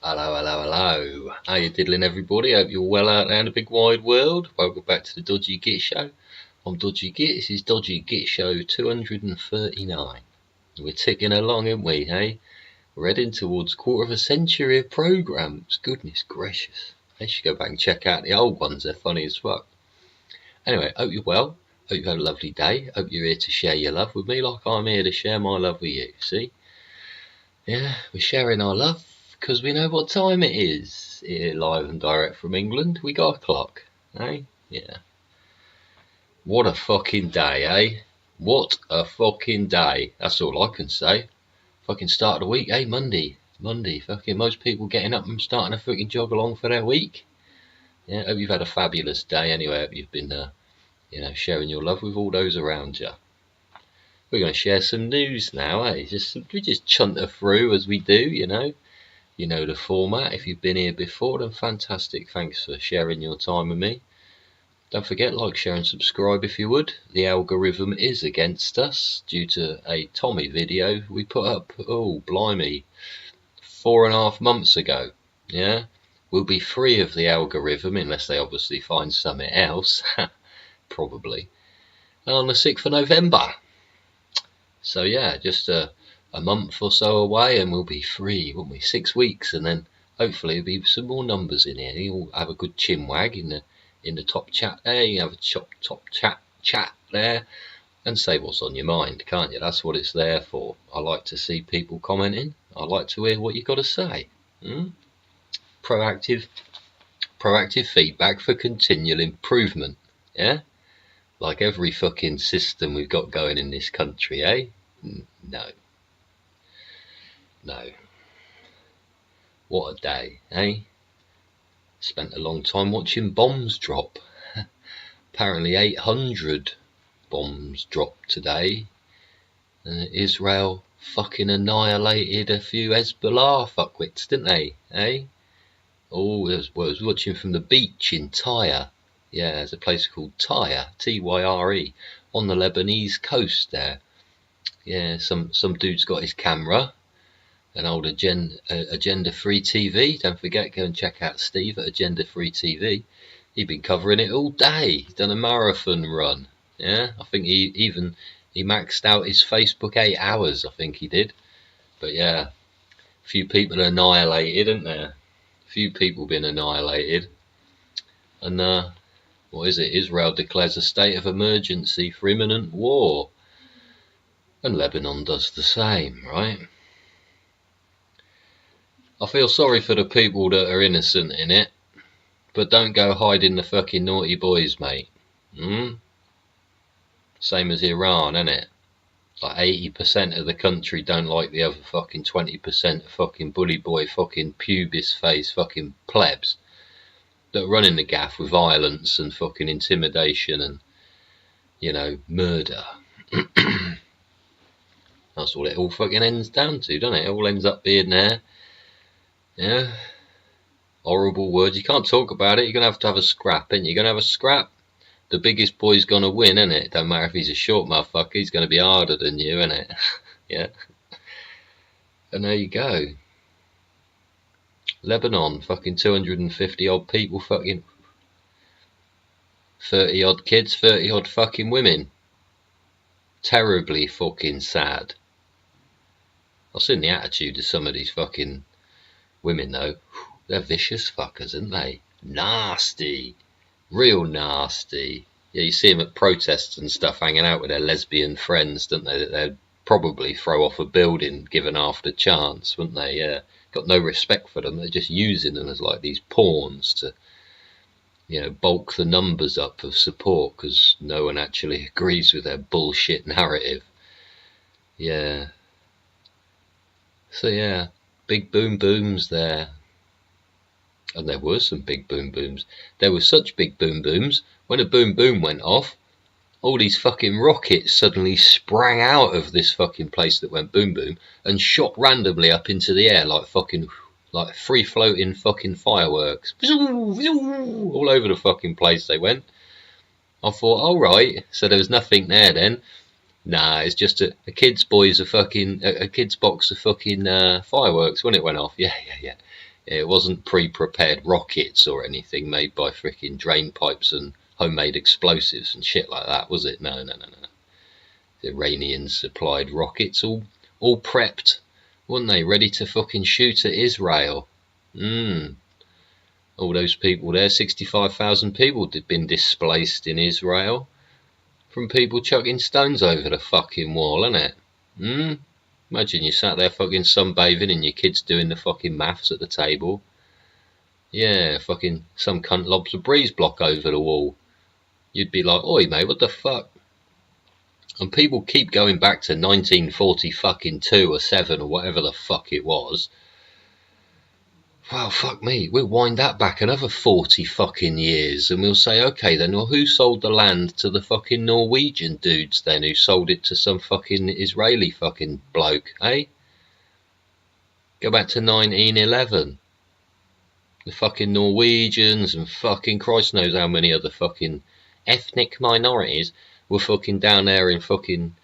Hello, hello, hello. How you diddling, everybody? Hope you're well out there in the big wide world. Welcome back to the Dodgy Git Show. I'm Dodgy Git. This is Dodgy Git Show 239. We're ticking along, aren't we, hey? We're heading towards quarter of a century of programmes. Goodness gracious. I should go back and check out the old ones. They're funny as fuck. Anyway, hope you're well. Hope you've had a lovely day. Hope you're here to share your love with me like I'm here to share my love with you. See? Yeah, we're sharing our love. Because we know what time it is. Here, live and direct from England. We got a clock, eh? Yeah. What a fucking day, eh? What a fucking day. That's all I can say. Fucking start of the week, eh? Monday. Fucking most people getting up and starting to fucking jog along for their week. Yeah, hope you've had a fabulous day anyway. Hope you've been, sharing your love with all those around you. We're going to share some news now, eh? We just chunter through as we do, you know. You know the format. If you've been here before, then fantastic. Thanks for sharing your time with me. Don't forget, like, share and subscribe if you would. The algorithm is against us due to a Tommy video we put up, oh blimey, 4.5 months ago. Yeah, we'll be free of the algorithm unless they obviously find something else. Probably on the 6th of November. So yeah, just a month or so away and we'll be free, won't we? 6 weeks, and then hopefully there'll be some more numbers in here. You'll have a good chinwag in the top chat there. You have a top chat there and say what's on your mind, can't you? That's what it's there for. I like to see people commenting. I like to hear what you got to say. Proactive feedback for continual improvement. Yeah, like every fucking system we've got going in this country, eh? No. What a day, eh? Spent a long time watching bombs drop. Apparently 800 bombs dropped today. Israel fucking annihilated a few Hezbollah fuckwits, didn't they, eh? Oh, I was watching from the beach in Tyre. Yeah, there's a place called Tyre, Tyre, on the Lebanese coast there. Yeah, some dude's got his camera. An old Agenda Free TV. Don't forget, go and check out Steve at Agenda Free TV. He'd been covering it all day. He's done a marathon run. Yeah, I think he maxed out his Facebook 8 hours. I think he did. But yeah, a few people annihilated, isn't there? A few people been annihilated. And what is it? Israel declares a state of emergency for imminent war, and Lebanon does the same, right? I feel sorry for the people that are innocent in it, but don't go hiding the fucking naughty boys, mate. Same as Iran, innit? Like 80% of the country don't like the other fucking 20% of fucking bully boy fucking pubis face fucking plebs that are running the gaff with violence and fucking intimidation and, you know, murder. That's all it all fucking ends down to, doesn't it? It all ends up being there. Yeah, horrible words. You can't talk about it. You're gonna have to have a scrap, ain't you? You're gonna have a scrap. The biggest boy's gonna win, isn't it? Don't matter if he's a short motherfucker. He's gonna be harder than you, isn't it? Yeah. And there you go. Lebanon, fucking 250 odd people, fucking 30 odd kids, 30 odd fucking women. Terribly fucking sad. I've seen the attitude of some of these fucking women though. They're vicious fuckers, aren't they? Nasty. Real nasty. Yeah, you see them at protests and stuff hanging out with their lesbian friends, don't they? That they'd probably throw off a building given half the chance, wouldn't they? Yeah. Got no respect for them. They're just using them as like these pawns to, you know, bulk the numbers up of support because no one actually agrees with their bullshit narrative. Yeah. So yeah. Big boom booms there. And there were some big boom booms. There were such big boom booms, when a boom boom went off, all these fucking rockets suddenly sprang out of this fucking place that went boom boom and shot randomly up into the air like fucking, like free floating fucking fireworks. All over the fucking place they went. I thought, alright, so there was nothing there then. Nah, it's just a kid's box of fucking fireworks when it went off. Yeah. It wasn't pre-prepared rockets or anything made by freaking drain pipes and homemade explosives and shit like that, was it? No. The Iranians supplied rockets, all prepped, weren't they? Ready to fucking shoot at Israel. All those people there, 65,000 people had been displaced in Israel from people chucking stones over the fucking wall, innit? Imagine you sat there fucking sunbathing and your kids doing the fucking maths at the table. Yeah, fucking some cunt lobs a breeze block over the wall. You'd be like, oi mate, what the fuck? And people keep going back to 1940 fucking 2 or 7 or whatever the fuck it was. Well, fuck me, we'll wind that back another 40 fucking years and we'll say, okay then, well, who sold the land to the fucking Norwegian dudes then, who sold it to some fucking Israeli fucking bloke, eh? Go back to 1911. The fucking Norwegians and fucking Christ knows how many other fucking ethnic minorities were fucking down there in fucking,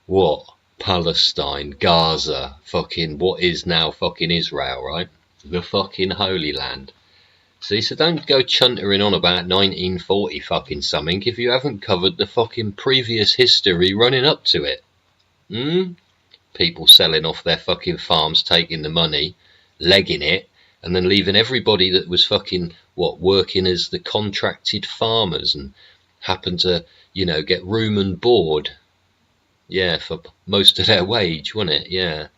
what? Palestine, Gaza, fucking what is now fucking Israel, right? The fucking Holy Land. See, so don't go chuntering on about 1940 fucking something if you haven't covered the fucking previous history running up to it. People selling off their fucking farms, taking the money, legging it, and then leaving everybody that was fucking, working as the contracted farmers and happened to, get room and board. Yeah, for most of their wage, wasn't it?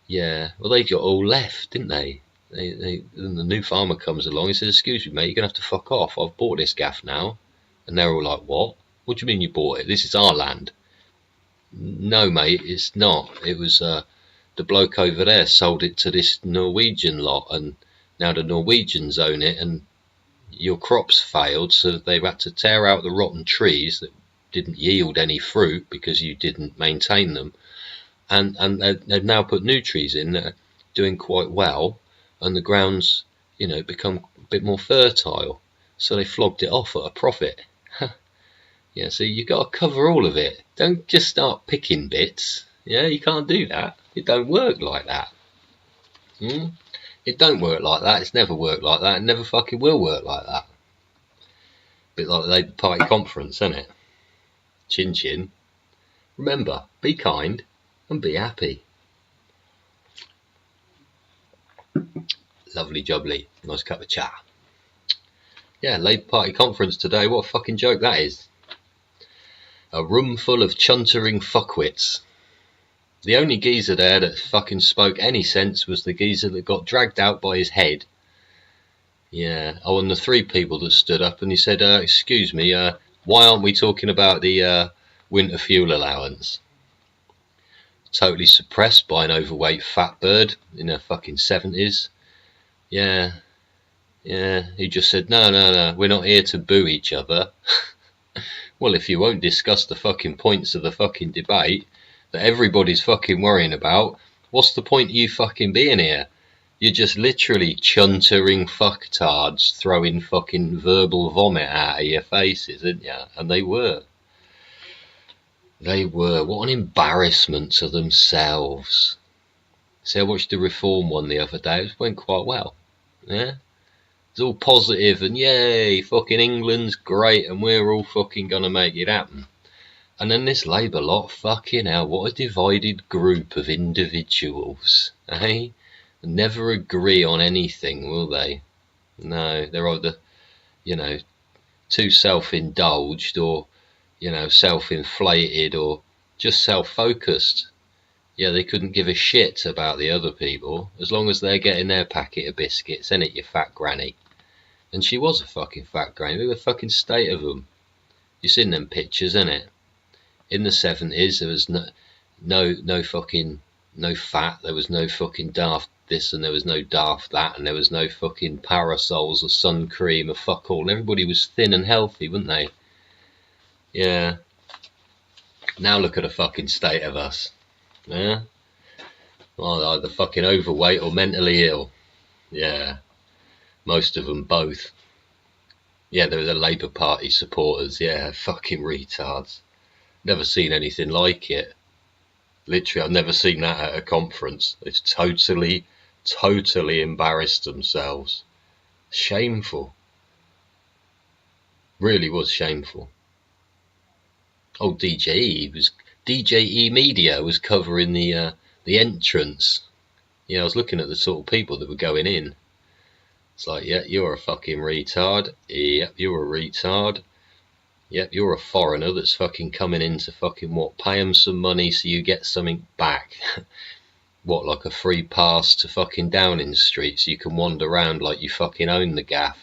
Yeah. Well, they got all left, didn't they? The new farmer comes along and says, excuse me, mate, you're going to have to fuck off. I've bought this gaff now. And they're all like, what? What do you mean you bought it? This is our land. No, mate, it's not. It was the bloke over there sold it to this Norwegian lot, and now the Norwegians own it, and your crops failed, so they've had to tear out the rotten trees that didn't yield any fruit because you didn't maintain them. And they've now put new trees in that are doing quite well, and the ground's, become a bit more fertile. So they flogged it off at a profit. Yeah, so you got to cover all of it. Don't just start picking bits. Yeah, you can't do that. It don't work like that. It don't work like that. It's never worked like that. It never fucking will work like that. Bit like the Labour Party conference, isn't it? Chin chin. Remember, be kind and be happy. Lovely jubbly. Nice cup of cha. Yeah, Labour Party conference today. What a fucking joke that is. A room full of chuntering fuckwits. The only geezer there that fucking spoke any sense was the geezer that got dragged out by his head. Yeah. Oh, and the 3 people that stood up, and he said, excuse me, why aren't we talking about the winter fuel allowance? Totally suppressed by an overweight fat bird in her fucking 70s. Yeah, he just said, no, we're not here to boo each other. Well, if you won't discuss the fucking points of the fucking debate that everybody's fucking worrying about, what's the point of you fucking being here? You're just literally chuntering fucktards throwing fucking verbal vomit out of your faces, aren't you? And they were. What an embarrassment to themselves. See, I watched the Reform one the other day. It went quite well. Yeah? It's all positive and yay, fucking England's great and we're all fucking gonna make it happen. And then this Labour lot, fucking hell, what a divided group of individuals, eh? Never agree on anything, will they? No, they're either, too self-indulged or, self-inflated or just self-focused. Yeah, they couldn't give a shit about the other people as long as they're getting their packet of biscuits, innit, you fat granny? And she was a fucking fat granny. Look at the fucking state of them. You seen them pictures, innit? In the 70s, there was no fat, there was no fucking daft this and there was no daft that, and there was no fucking parasols or sun cream or fuck all, and everybody was thin and healthy, weren't they? Yeah. Now look at the fucking state of us. Yeah? Well, either fucking overweight or mentally ill. Yeah. Most of them both. Yeah, they were the Labour Party supporters. Yeah, fucking retards. Never seen anything like it. Literally, I've never seen that at a conference. It's totally totally embarrassed themselves. Shameful. Really was shameful. Oh, DJE Media was covering the entrance. Yeah, I was looking at the sort of people that were going in. It's like, yeah, you're a fucking retard. Yep, you're a retard. Yep, you're a foreigner that's fucking coming in to fucking what? Pay them some money so you get something back. What, like a free pass to fucking Downing Street so you can wander around like you fucking own the gaff?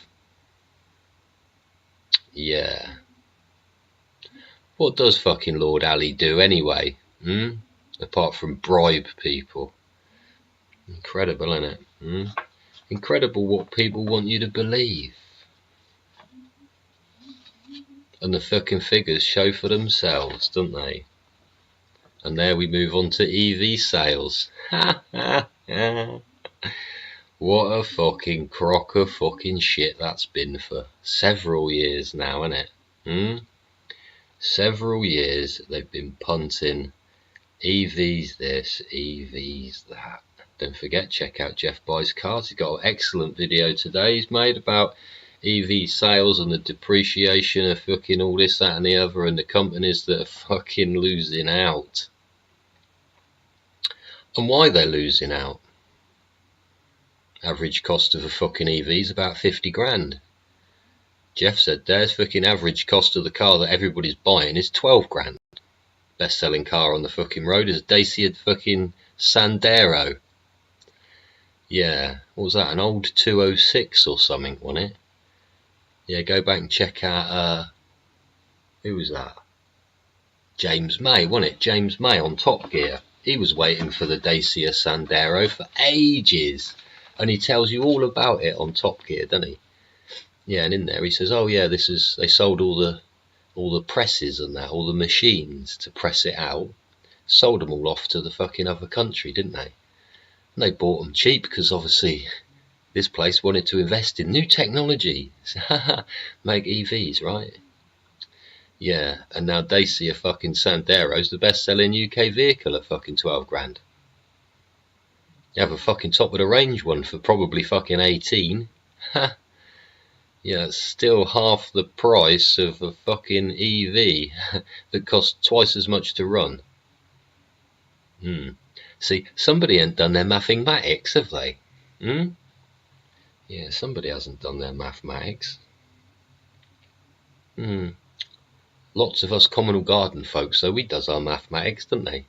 Yeah. What does fucking Lord Ali do anyway? Apart from bribe people. Incredible, isn't it? Incredible what people want you to believe. And the fucking figures show for themselves, don't they? And there we move on to EV sales. What a fucking crock of fucking shit that's been for several years now, isn't it? Several years they've been punting EVs this, EVs that. Don't forget, check out Jeff Buys Cars. He's got an excellent video today he's made about EV sales and the depreciation of fucking all this, that and the other, and the companies that are fucking losing out. And why they're losing out. Average cost of a fucking EV is about 50 grand. Jeff said there's fucking average cost of the car that everybody's buying is 12 grand. Best selling car on the fucking road is a Dacia fucking Sandero. Yeah, what was that, an old 206 or something, wasn't it? Yeah, go back and check out, who was that? James May, wasn't it? James May on Top Gear. He was waiting for the Dacia Sandero for ages. And he tells you all about it on Top Gear, doesn't he? Yeah, and in there he says, oh yeah, they sold all the presses and that, all the machines to press it out. Sold them all off to the fucking other country, didn't they? And they bought them cheap because obviously this place wanted to invest in new technology. Make EVs, right? Yeah, and now Dacia fucking Sandero's the best selling UK vehicle at fucking 12 grand. You have a fucking top of the range one for probably fucking 18. Yeah, it's still half the price of a fucking EV that costs twice as much to run. See, somebody ain't done their mathematics, have they? Yeah, somebody hasn't done their mathematics. Lots of us communal garden folks, though, we does our mathematics, don't they?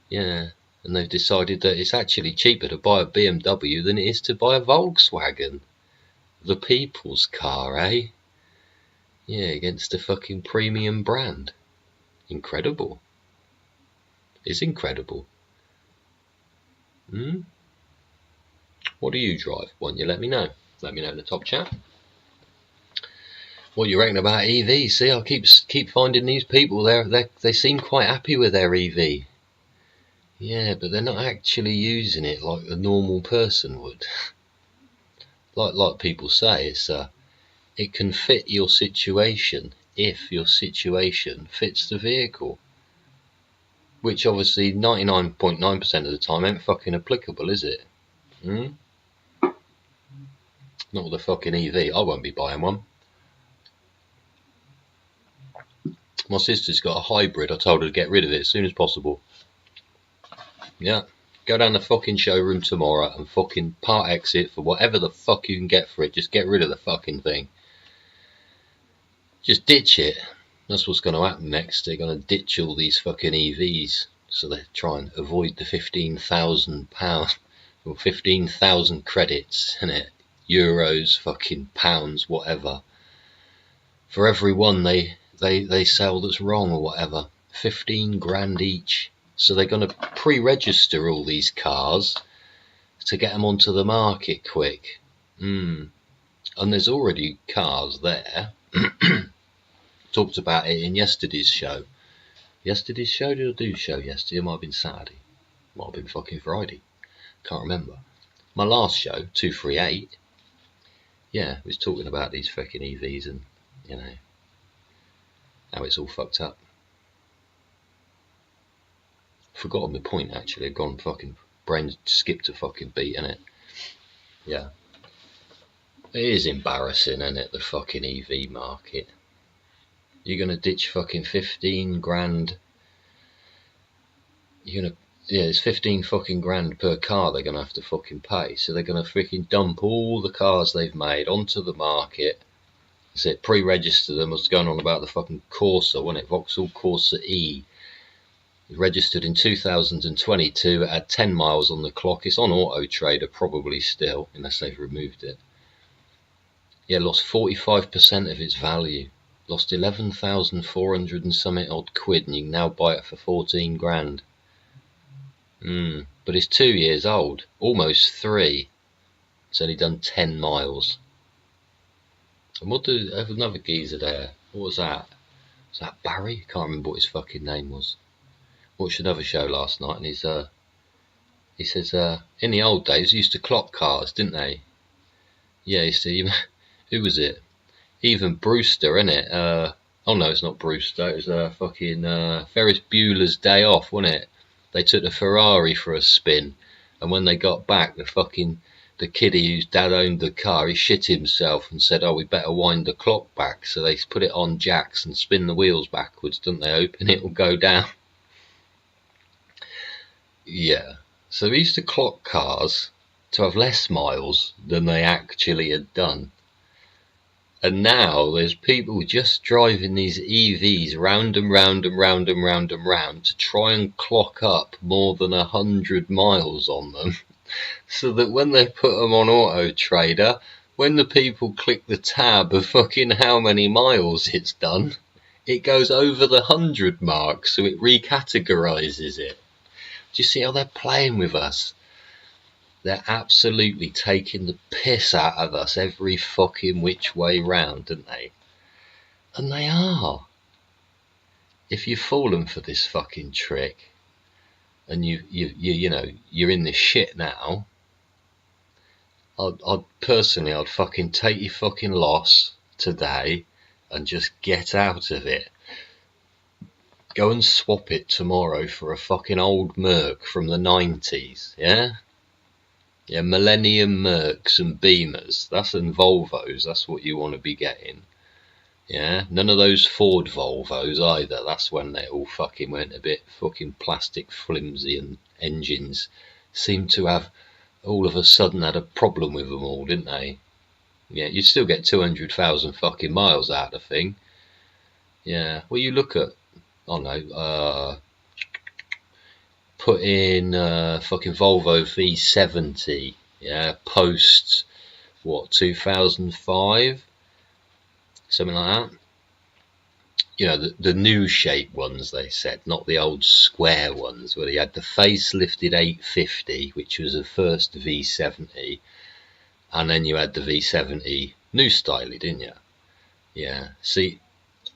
Yeah, and they've decided that it's actually cheaper to buy a BMW than it is to buy a Volkswagen. The people's car, eh? Yeah, against a fucking premium brand. Incredible. It's incredible. What do you drive? Why don't you let me know? Let me know in the top chat. What you reckon about EV? See, I keep finding these people. They seem quite happy with their EV. Yeah, but they're not actually using it like a normal person would. Like people say, it can fit your situation if your situation fits the vehicle. Which obviously 99.9% of the time ain't fucking applicable, is it? Not with a fucking EV. I won't be buying one. My sister's got a hybrid. I told her to get rid of it as soon as possible. Yeah. Go down the fucking showroom tomorrow and fucking part exit for whatever the fuck you can get for it. Just get rid of the fucking thing. Just ditch it. That's what's going to happen next. They're going to ditch all these fucking EVs. So they try and avoid the £15,000 or 15,000 credits, innit? Euros, fucking pounds, whatever. For every one they sell that's wrong or whatever. 15 grand each. So they're going to pre-register all these cars to get them onto the market quick. And there's already cars there. Talked about it in yesterday's show. Yesterday's show? Did I do a show yesterday? It might have been Saturday. Might have been fucking Friday. Can't remember. My last show, 238. Yeah, was talking about these fucking EVs and, you know, how it's all fucked up. Forgotten my point actually. I've gone fucking brain skipped a fucking beat, innit? Yeah. It is embarrassing, isn't it, the fucking EV market? You're gonna ditch fucking 15 grand. You're gonna, yeah, it's 15 fucking grand per car they're gonna have to fucking pay. So they're gonna freaking dump all the cars they've made onto the market. So it pre-register them. What's going on about the fucking Corsa, wasn't it? Vauxhall Corsa E. Registered in 2022. It had 10 miles on the clock. It's on Auto Trader probably still, unless they've removed it. Yeah, lost 45% of its value. Lost 11,400 and something odd quid, and you can now buy it for 14 grand. But it's 2 years old, almost 3. It's only done 10 miles. And what do I have another geezer there? What was that? Was that Barry? I can't remember what his fucking name was. Watched another show last night, and he says, in the old days, we used to clock cars, didn't they? Yeah, you see, who was it? Even Brewster, innit? Oh no, it's not Brewster. It was fucking Ferris Bueller's Day Off, wasn't it? They took the Ferrari for a spin, and when they got back, the kiddie whose dad owned the car, he shit himself and said, "Oh, we better wind the clock back." So they put it on jacks and spin the wheels backwards, don't they? Open it will go down. Yeah. So we used to clock cars to have less miles than they actually had done. And now there's people just driving these EVs round and round and round and round and round to try and clock up more than 100 miles on them, so that when they put them on Auto Trader, when the people click the tab of fucking how many miles it's done, it goes over the 100 mark, so it recategorizes it. Do you see how they're playing with us? They're absolutely taking the piss out of us every fucking which way round, aren't they? And they are. If you've fallen for this fucking trick, and you know you're in this shit now, I'd fucking take your fucking loss today and just get out of it. Go and swap it tomorrow for a fucking old Merc from the 90s, yeah? Yeah, Millennium Mercs and Beamers, and Volvos, that's what you want to be getting. Yeah, none of those Ford Volvos either. That's when they all fucking went a bit fucking plastic flimsy, and engines seemed to have all of a sudden had a problem with them all, didn't they? Yeah, you'd still get 200,000 fucking miles out of the thing. Yeah, well, you look at, I don't know, put in fucking Volvo V70, yeah, post, what, 2005? Something like that. You know, the new shape ones, they said, not the old square ones, where they had the facelifted 850, which was the first V70, and then you had the V70 new style, didn't you? Yeah, see,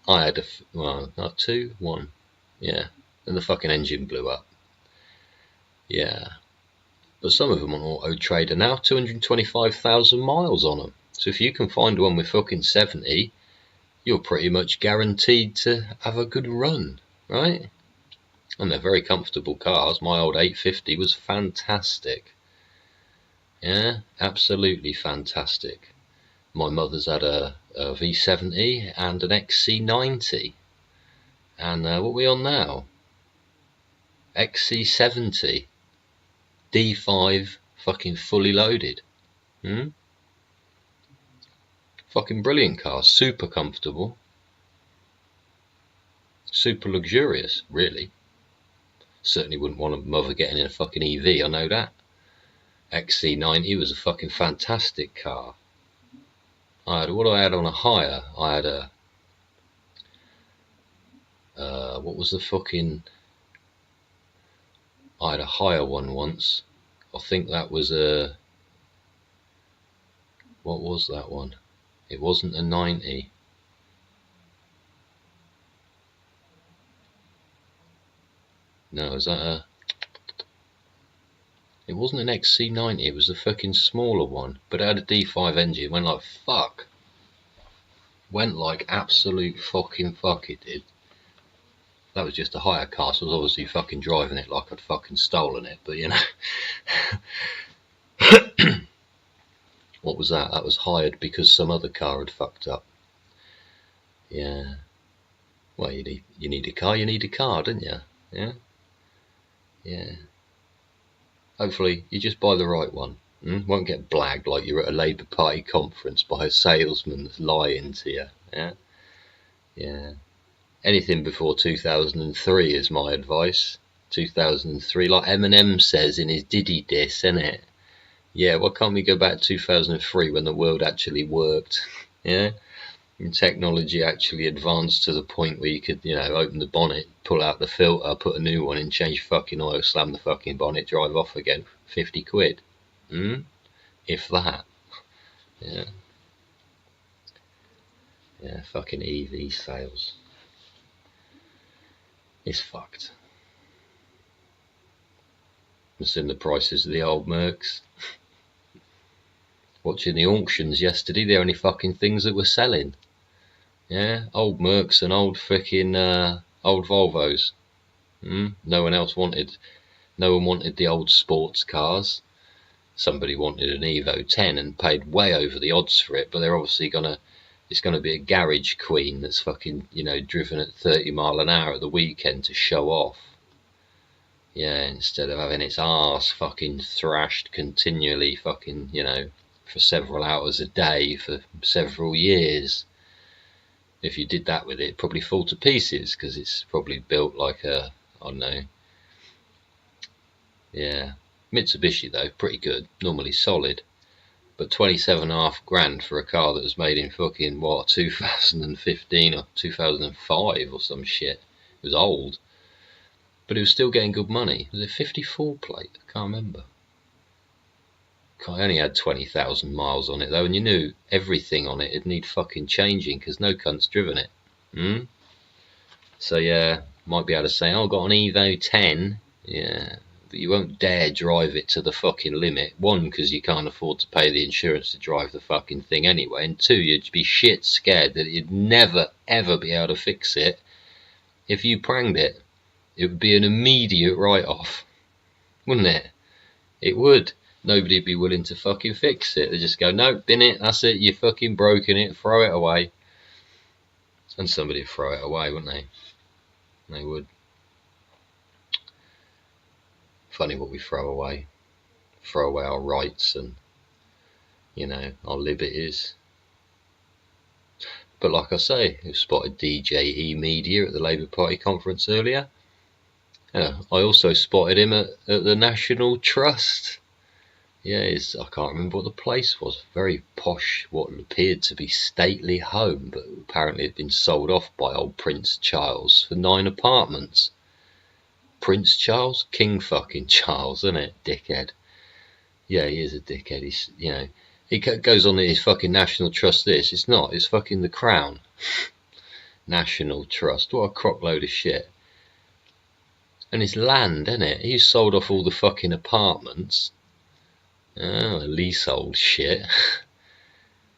I had not two, one, yeah, and the fucking engine blew up. Yeah, but some of them on Auto Trader now, 225,000 miles on them. So if you can find one with fucking 70, you're pretty much guaranteed to have a good run, right? And they're very comfortable cars. My old 850 was fantastic. Yeah, absolutely fantastic. My mother's had a V70 and an XC90. And what are we on now? XC70. D5 fucking fully loaded. Fucking brilliant car, super comfortable, super luxurious, really. Certainly wouldn't want a mother getting in a fucking EV, I know that. XC90 was a fucking fantastic car. What I had on a hire, I had a what was the fucking, I had a hire one once. I think that was a, what was that one? It wasn't a 90. No, is that a, it wasn't an XC90, it was a fucking smaller one, but it had a D5 engine. It went like fuck. Went like absolute fucking fuck, it did. That was just a hire car, so I was obviously fucking driving it like I'd fucking stolen it, but you know. was that? That was hired because some other car had fucked up. Yeah. Well, you need a car. You need a car, don't you? Yeah. Yeah. Hopefully, you just buy the right one. Won't get blagged like you're at a Labour Party conference by a salesman that's lying to you. Yeah. Yeah. Anything before 2003 is my advice. 2003, like Eminem says in his Diddy diss, innit? Yeah, why can't we go back to 2003 when the world actually worked? Yeah, and technology actually advanced to the point where you could, open the bonnet, pull out the filter, put a new one in, change fucking oil, slam the fucking bonnet, drive off again, 50 quid. If that. Yeah. Yeah, fucking EV sales. It's fucked. I've seen the prices of the old Mercs. Watching the auctions yesterday, the only fucking things that were selling. Yeah, old Mercs and old freaking old Volvos. No one wanted the old sports cars. Somebody wanted an Evo 10 and paid way over the odds for it, but they're obviously it's gonna be a garage queen that's fucking, driven at 30 mile an hour at the weekend to show off. Yeah, instead of having its arse fucking thrashed continually fucking, for several hours a day for several years. If you did that with it, it'd probably fall to pieces, because it's probably built like a, I don't know. Yeah, Mitsubishi though, pretty good, normally solid. But 27.5 grand for a car that was made in fucking, 2015 or 2005 or some shit. It was old. But it was still getting good money. Was it 54 plate? I can't remember. I only had 20,000 miles on it though, and you knew everything on it would need fucking changing because no cunt's driven it. So yeah, might be able to say, oh, I got an Evo 10. Yeah, but you won't dare drive it to the fucking limit. One, because you can't afford to pay the insurance to drive the fucking thing anyway, and two, you'd be shit scared that you'd never ever be able to fix it. If you pranged it, it would be an immediate write-off, wouldn't it? It would. Nobody'd be willing to fucking fix it. They just go, no, bin it, that's it, you fucking broken it, throw it away. And somebody'd throw it away, wouldn't they? They would. Funny what we throw away. Throw away our rights and, our liberties. But like I say, we spotted DJE Media at the Labour Party conference earlier. I also spotted him at the National Trust. Yeah, I can't remember what the place was. Very posh, what appeared to be stately home, but apparently it had been sold off by old Prince Charles for 9 apartments. Prince Charles? King fucking Charles, isn't it? Dickhead. Yeah, he is a dickhead. He's, he goes on his fucking National Trust this. It's not. It's fucking the Crown. National Trust. What a crock load of shit. And his land, isn't it? He's sold off all the fucking apartments. Oh, leasehold shit.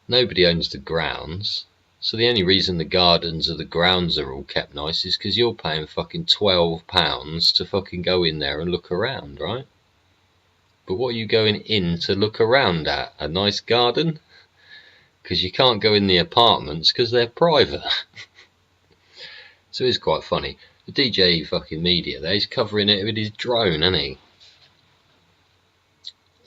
Nobody owns the grounds. So the only reason the gardens of the grounds are all kept nice is because you're paying fucking £12 to fucking go in there and look around, right? But what are you going in to look around at? A nice garden? Because you can't go in the apartments because they're private. So it's quite funny. The DJ fucking Media there, he's covering it with his drone, isn't he?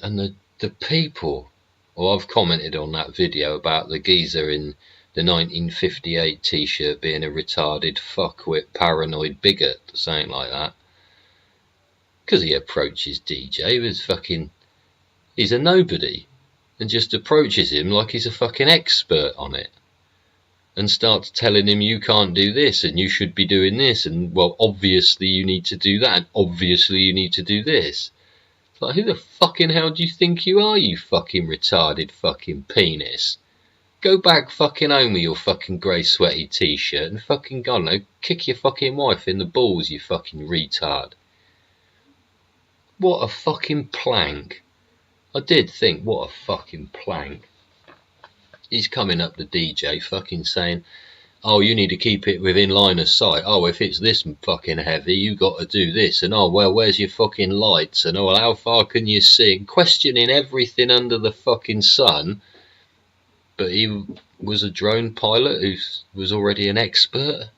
And the people, I've commented on that video about the geezer in the 1958 t-shirt being a retarded fuckwit paranoid bigot, something like that. Because he approaches DJ with fucking, he's a nobody, and just approaches him like he's a fucking expert on it. And starts telling him you can't do this and you should be doing this, and well, obviously you need to do that, and obviously you need to do this. It's like, who the fucking hell do you think you are, you fucking retarded fucking penis? Go back fucking home with your fucking grey sweaty t-shirt and fucking, I don't know, kick your fucking wife in the balls, you fucking retard. What a fucking plank. I did think, what a fucking plank. He's coming up to DJ fucking saying, oh, you need to keep it within line of sight. Oh, if it's this fucking heavy, you got to do this. And oh, well, where's your fucking lights? And oh, well, how far can you see? And questioning everything under the fucking sun. But he was a drone pilot who was already an expert.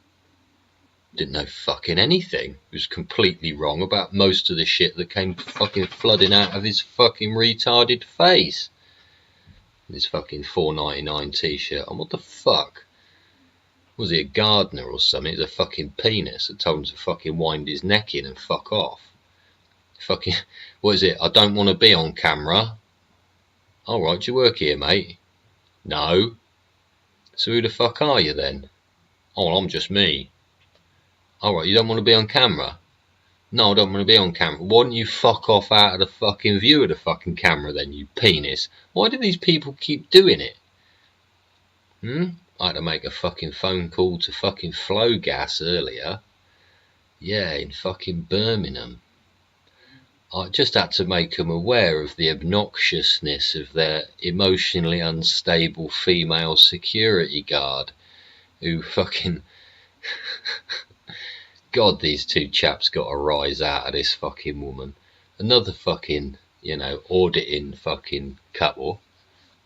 Didn't know fucking anything. He was completely wrong about most of the shit that came fucking flooding out of his fucking retarded face. His fucking $4.99 t-shirt. And what the fuck? Was he a gardener or something? It was a fucking penis that told him to fucking wind his neck in and fuck off. Fucking, what is it? I don't want to be on camera. Alright, do you work here, mate? No. So who the fuck are you then? Oh, well, I'm just me. Alright, you don't want to be on camera? No, I don't want to be on camera. Why don't you fuck off out of the fucking view of the fucking camera then, you penis? Why do these people keep doing it? I had to make a fucking phone call to fucking Flow Gas earlier. Yeah, in fucking Birmingham. I just had to make them aware of the obnoxiousness of their emotionally unstable female security guard who fucking... God, these two chaps got a rise out of this fucking woman. Another fucking, auditing fucking couple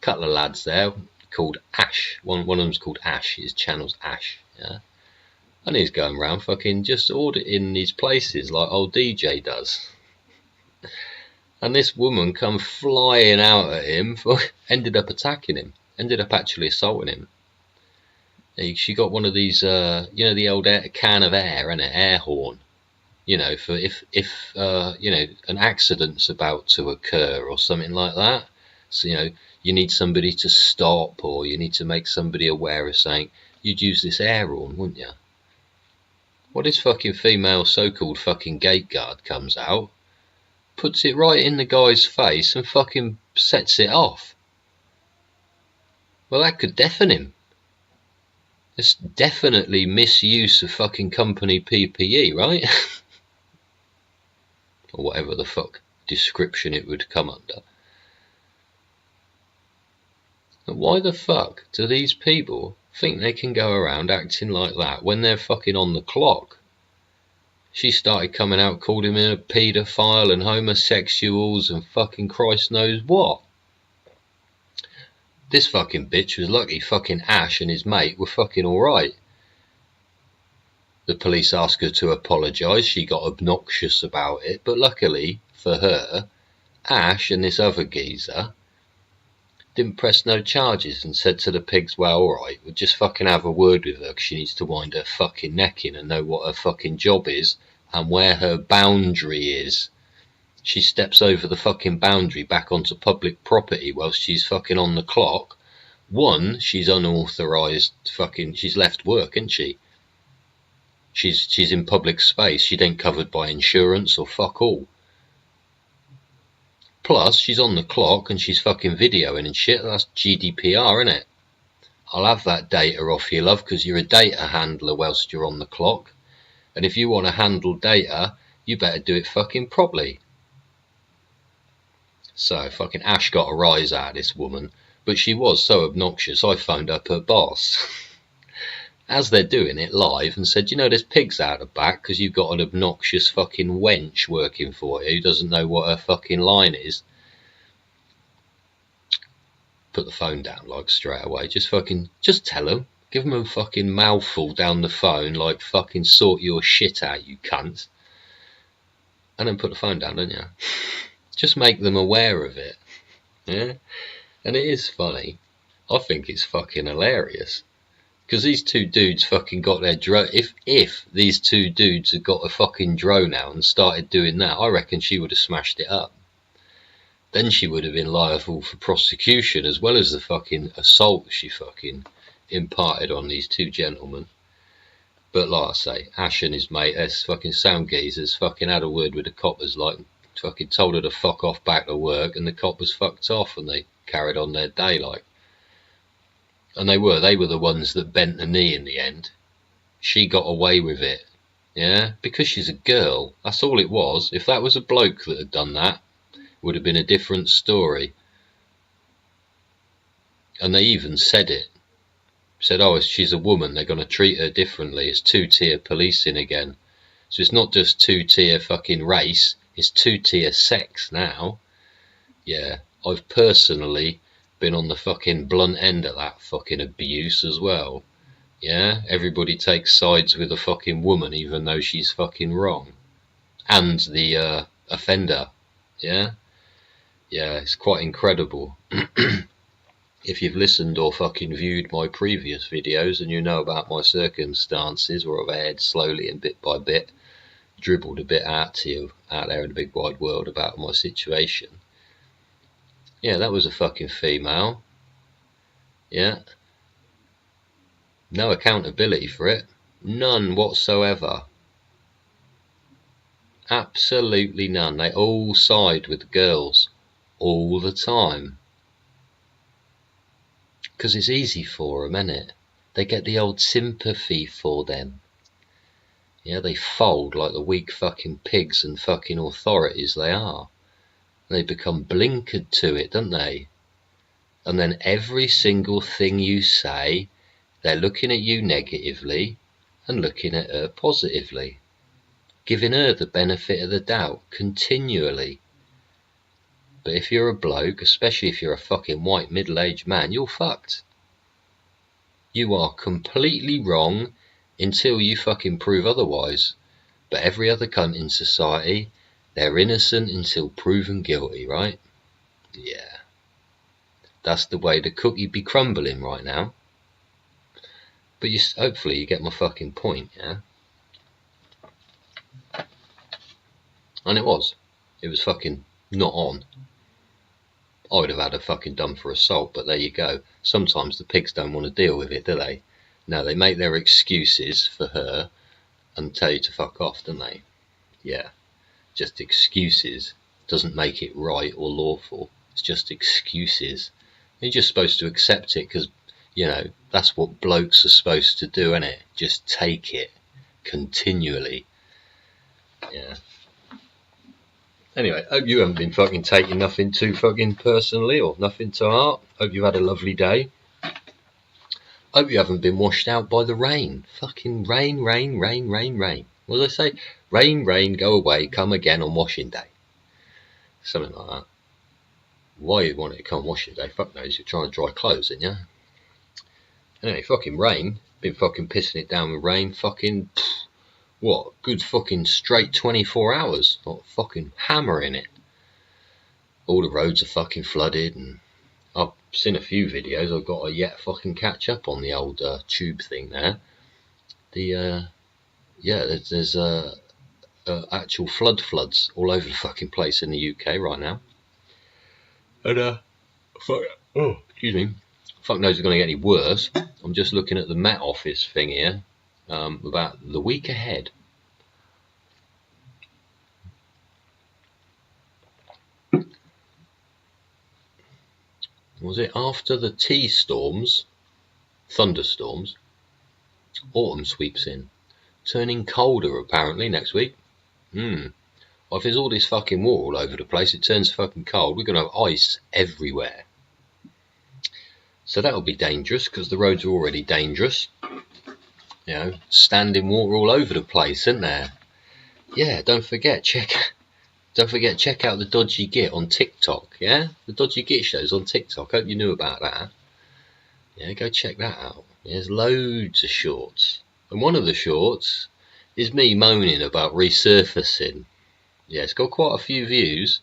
of lads there called Ash. One of them's called Ash. His channel's Ash, yeah. And he's going around fucking just auditing these places like old DJ does. And this woman come flying out at him, ended up attacking him, ended up actually assaulting him. She got one of these, the old can of air and an air horn, for if an accident's about to occur or something like that. So, you need somebody to stop or you need to make somebody aware of something. You'd use this air horn, wouldn't you? Well, this fucking female so-called fucking gate guard comes out, puts it right in the guy's face and fucking sets it off. Well, that could deafen him. It's definitely misuse of fucking company PPE, right? Or whatever the fuck description it would come under. And why the fuck do these people think they can go around acting like that when they're fucking on the clock? She started coming out calling him a paedophile and homosexuals and fucking Christ knows what. This fucking bitch was lucky fucking Ash and his mate were fucking alright. The police asked her to apologise. She got obnoxious about it. But luckily for her, Ash and this other geezer didn't press no charges and said to the pigs, well, alright, we'll just fucking have a word with her because she needs to wind her fucking neck in and know what her fucking job is and where her boundary is. She steps over the fucking boundary back onto public property whilst she's fucking on the clock. One, she's unauthorised fucking... She's left work, isn't she? She's in public space. She ain't covered by insurance or fuck all. Plus, she's on the clock and she's fucking videoing and shit. That's GDPR, innit? I'll have that data off you, love, because you're a data handler whilst you're on the clock. And if you want to handle data, you better do it fucking properly. So fucking Ash got a rise out of this woman, but she was so obnoxious I phoned up her boss as they're doing it live and said, there's pigs out the back because you've got an obnoxious fucking wench working for you who doesn't know what her fucking line is. Put the phone down like straight away. Just tell them. Give them a fucking mouthful down the phone like fucking sort your shit out, you cunt. And then put the phone down, don't you? Just make them aware of it. Yeah? And it is funny. I think it's fucking hilarious. Because these two dudes fucking got their drone. If these two dudes had got a fucking drone out and started doing that, I reckon she would have smashed it up. Then she would have been liable for prosecution as well as the fucking assault she fucking imparted on these two gentlemen. But like I say, Ash and his mate, there's fucking sound geezers, fucking had a word with the coppers, like fucking told her to fuck off back to work, and the coppers fucked off and they carried on their day, like. And they were the ones that bent the knee in the end. She got away with it, yeah, because she's a girl. That's all it was. If that was a bloke that had done that, it would have been a different story. And they even said it. Said, oh, if she's a woman, they're going to treat her differently. It's two-tier policing again. So it's not just two-tier fucking race, it's two-tier sex now. Yeah, I've personally been on the fucking blunt end of that fucking abuse as well. Yeah, everybody takes sides with a fucking woman even though she's fucking wrong. And the offender. Yeah? Yeah, it's quite incredible. If you've listened or fucking viewed my previous videos and you know about my circumstances where I've aired slowly and bit by bit, dribbled a bit out to you out there in the big wide world about my situation. Yeah, that was a fucking female. Yeah. No accountability for it. None whatsoever. Absolutely none. They all side with the girls. All the time. Because it's easy for them, innit? They get the old sympathy for them. Yeah, they fold like the weak fucking pigs and fucking authorities they are. They become blinkered to it, don't they? And then every single thing you say, they're looking at you negatively and looking at her positively. Giving her the benefit of the doubt continually. But if you're a bloke, especially if you're a fucking white middle-aged man, you're fucked. You are completely wrong until you fucking prove otherwise. But every other cunt in society, they're innocent until proven guilty, right? Yeah. That's the way the cookie be crumbling right now. But hopefully you get my fucking point, yeah? And it was fucking not on. I would have had her fucking done for assault, but there you go. Sometimes the pigs don't want to deal with it, do they? No, they make their excuses for her and tell you to fuck off, don't they? Yeah. Just excuses doesn't make it right or lawful. It's just excuses. You're just supposed to accept it because, you know, that's what blokes are supposed to do, innit? Just take it continually. Yeah. Anyway, hope you haven't been fucking taking nothing too fucking personally or nothing to heart. Hope you've had a lovely day. Hope you haven't been washed out by the rain. Fucking rain, rain, rain, rain, rain. What did I say? Rain, rain, go away, come again on washing day. Something like that. Why you want it to come washing day? Fuck knows, you're trying to dry clothes, ain't you? Anyway, fucking rain. Been fucking pissing it down with rain. Fucking... what? Good fucking straight 24 hours. Not fucking hammering it. All the roads are fucking flooded, and I've seen a few videos. I've got to yet fucking catch up on the old tube thing there. The yeah, there's actual floods all over the fucking place in the UK right now. And excuse me. Fuck knows it's going to get any worse. I'm just looking at the Met Office thing here. About the week ahead. Was it after the T-storms, thunderstorms, autumn sweeps in, turning colder apparently next week. Well, if there's all this fucking water all over the place, it turns fucking cold, we're going to have ice everywhere. So that'll be dangerous because the roads are already dangerous. You know, standing water all over the place, isn't there? Yeah, don't forget, check out the Dodgy Git on TikTok, yeah? The Dodgy Git show's on TikTok, hope you knew about that. Yeah, go check that out. There's loads of shorts. And one of the shorts is me moaning about resurfacing. Yeah, it's got quite a few views.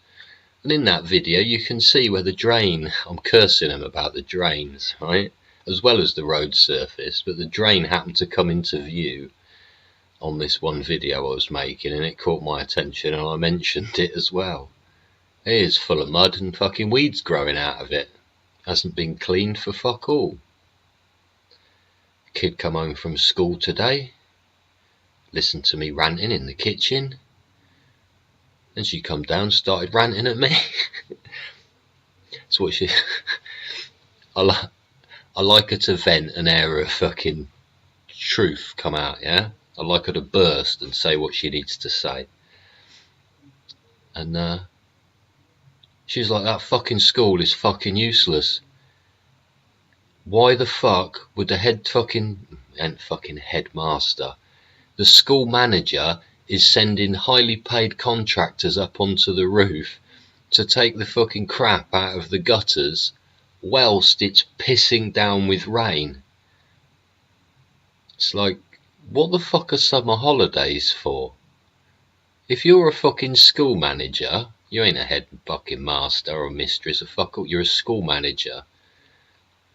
And in that video you can see where the drain, I'm cursing them about the drains, right? As well as the road surface, but the drain happened to come into view on this one video I was making, and it caught my attention and I mentioned it as well. It is full of mud and fucking weeds growing out of it. Hasn't been cleaned for fuck all. Kid come home from school today, listened to me ranting in the kitchen, and she come down, started ranting at me. That's what she... I like her to vent an air of fucking truth come out, yeah? I like her to burst and say what she needs to say. And she's like, that fucking school is fucking useless. Why the fuck would the headmaster, the school manager is sending highly paid contractors up onto the roof to take the fucking crap out of the gutters whilst it's pissing down with rain. It's like, what the fuck are summer holidays for? If you're a fucking school manager, you ain't a head fucking master or mistress, you're a school manager.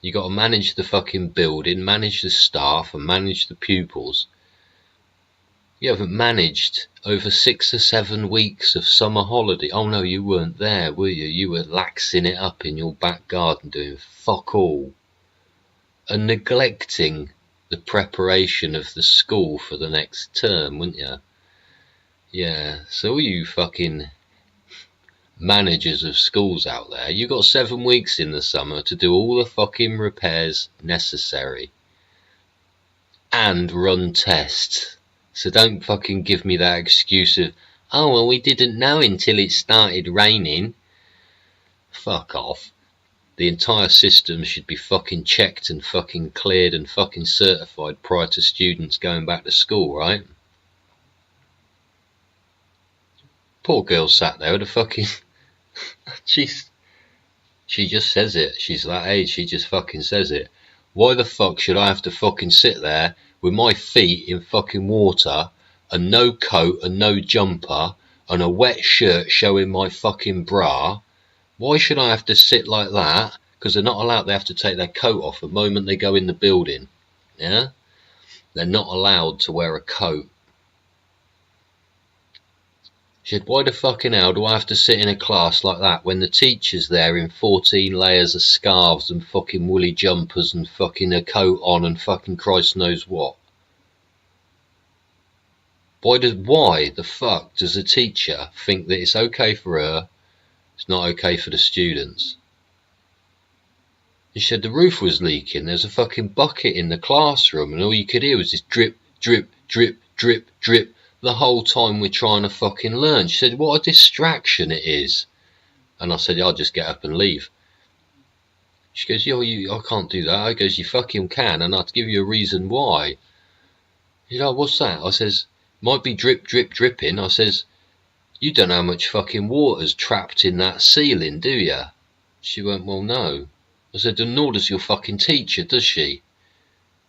You got to manage the fucking building, manage the staff, and manage the pupils. You haven't managed over 6 or 7 weeks of summer holiday. Oh no, you weren't there, were you? You were laxing it up in your back garden doing fuck all. And neglecting the preparation of the school for the next term, wouldn't you? Yeah, so all you fucking managers of schools out there, you got 7 weeks in the summer to do all the fucking repairs necessary and run tests. So don't fucking give me that excuse of, oh well, we didn't know until it started raining. Fuck off. The entire system should be fucking checked and fucking cleared and fucking certified prior to students going back to school, right? Poor girl sat there with a fucking she just says it. She's that age, she just fucking says it. Why the fuck should I have to fucking sit there with my feet in fucking water and no coat and no jumper and a wet shirt showing my fucking bra? Why should I have to sit like that? Because they're not allowed, they have to take their coat off the moment they go in the building. Yeah? They're not allowed to wear a coat. She said, why the fucking hell do I have to sit in a class like that when the teacher's there in 14 layers of scarves and fucking woolly jumpers and fucking a coat on and fucking Christ knows what? Why the fuck does a teacher think that it's okay for her, it's not okay for the students? She said the roof was leaking, there's a fucking bucket in the classroom and all you could hear was this drip, drip, drip, drip, drip the whole time we're trying to fucking learn. She said, what a distraction it is. And I said, I'll just get up and leave. She goes, yo, I can't do that. I goes, you fucking can, and I'll give you a reason why. She said, oh, what's that? I says, might be drip, drip, dripping. I says, you don't know how much fucking water's trapped in that ceiling, do you? She went, well, no. I said, nor does your fucking teacher, does she?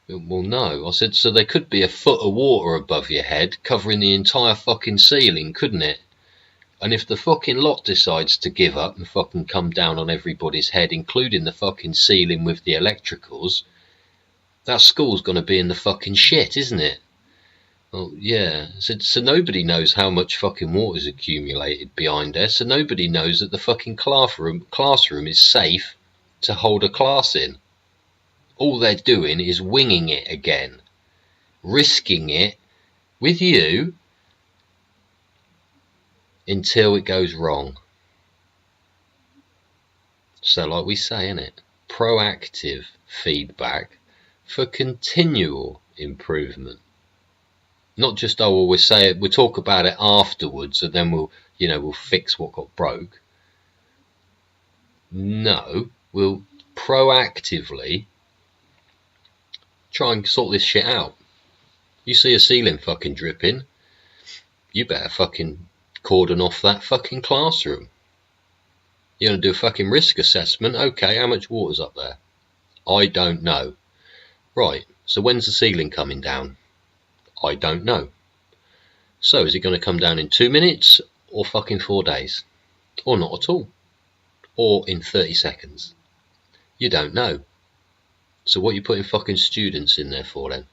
Well, no. I said, so there could be a foot of water above your head covering the entire fucking ceiling, couldn't it? And if the fucking lot decides to give up and fucking come down on everybody's head, including the fucking ceiling with the electricals, that school's going to be in the fucking shit, isn't it? Well, yeah. So nobody knows how much fucking water's accumulated behind there, so nobody knows that the fucking classroom is safe to hold a class in. All they're doing is winging it again, risking it with you until it goes wrong. So like we say, innit, proactive feedback for continual improvement. Not just, oh well, we'll talk about it afterwards and then we'll fix what got broke. No, we'll proactively try and sort this shit out. You see a ceiling fucking dripping, you better fucking cordon off that fucking classroom. You're going to do a fucking risk assessment. Okay, how much water's up there? I don't know. Right, so when's the ceiling coming down? I don't know. So is it going to come down in 2 minutes or fucking 4 days? Or not at all? Or in 30 seconds? You don't know. So what are you putting fucking students in there for then?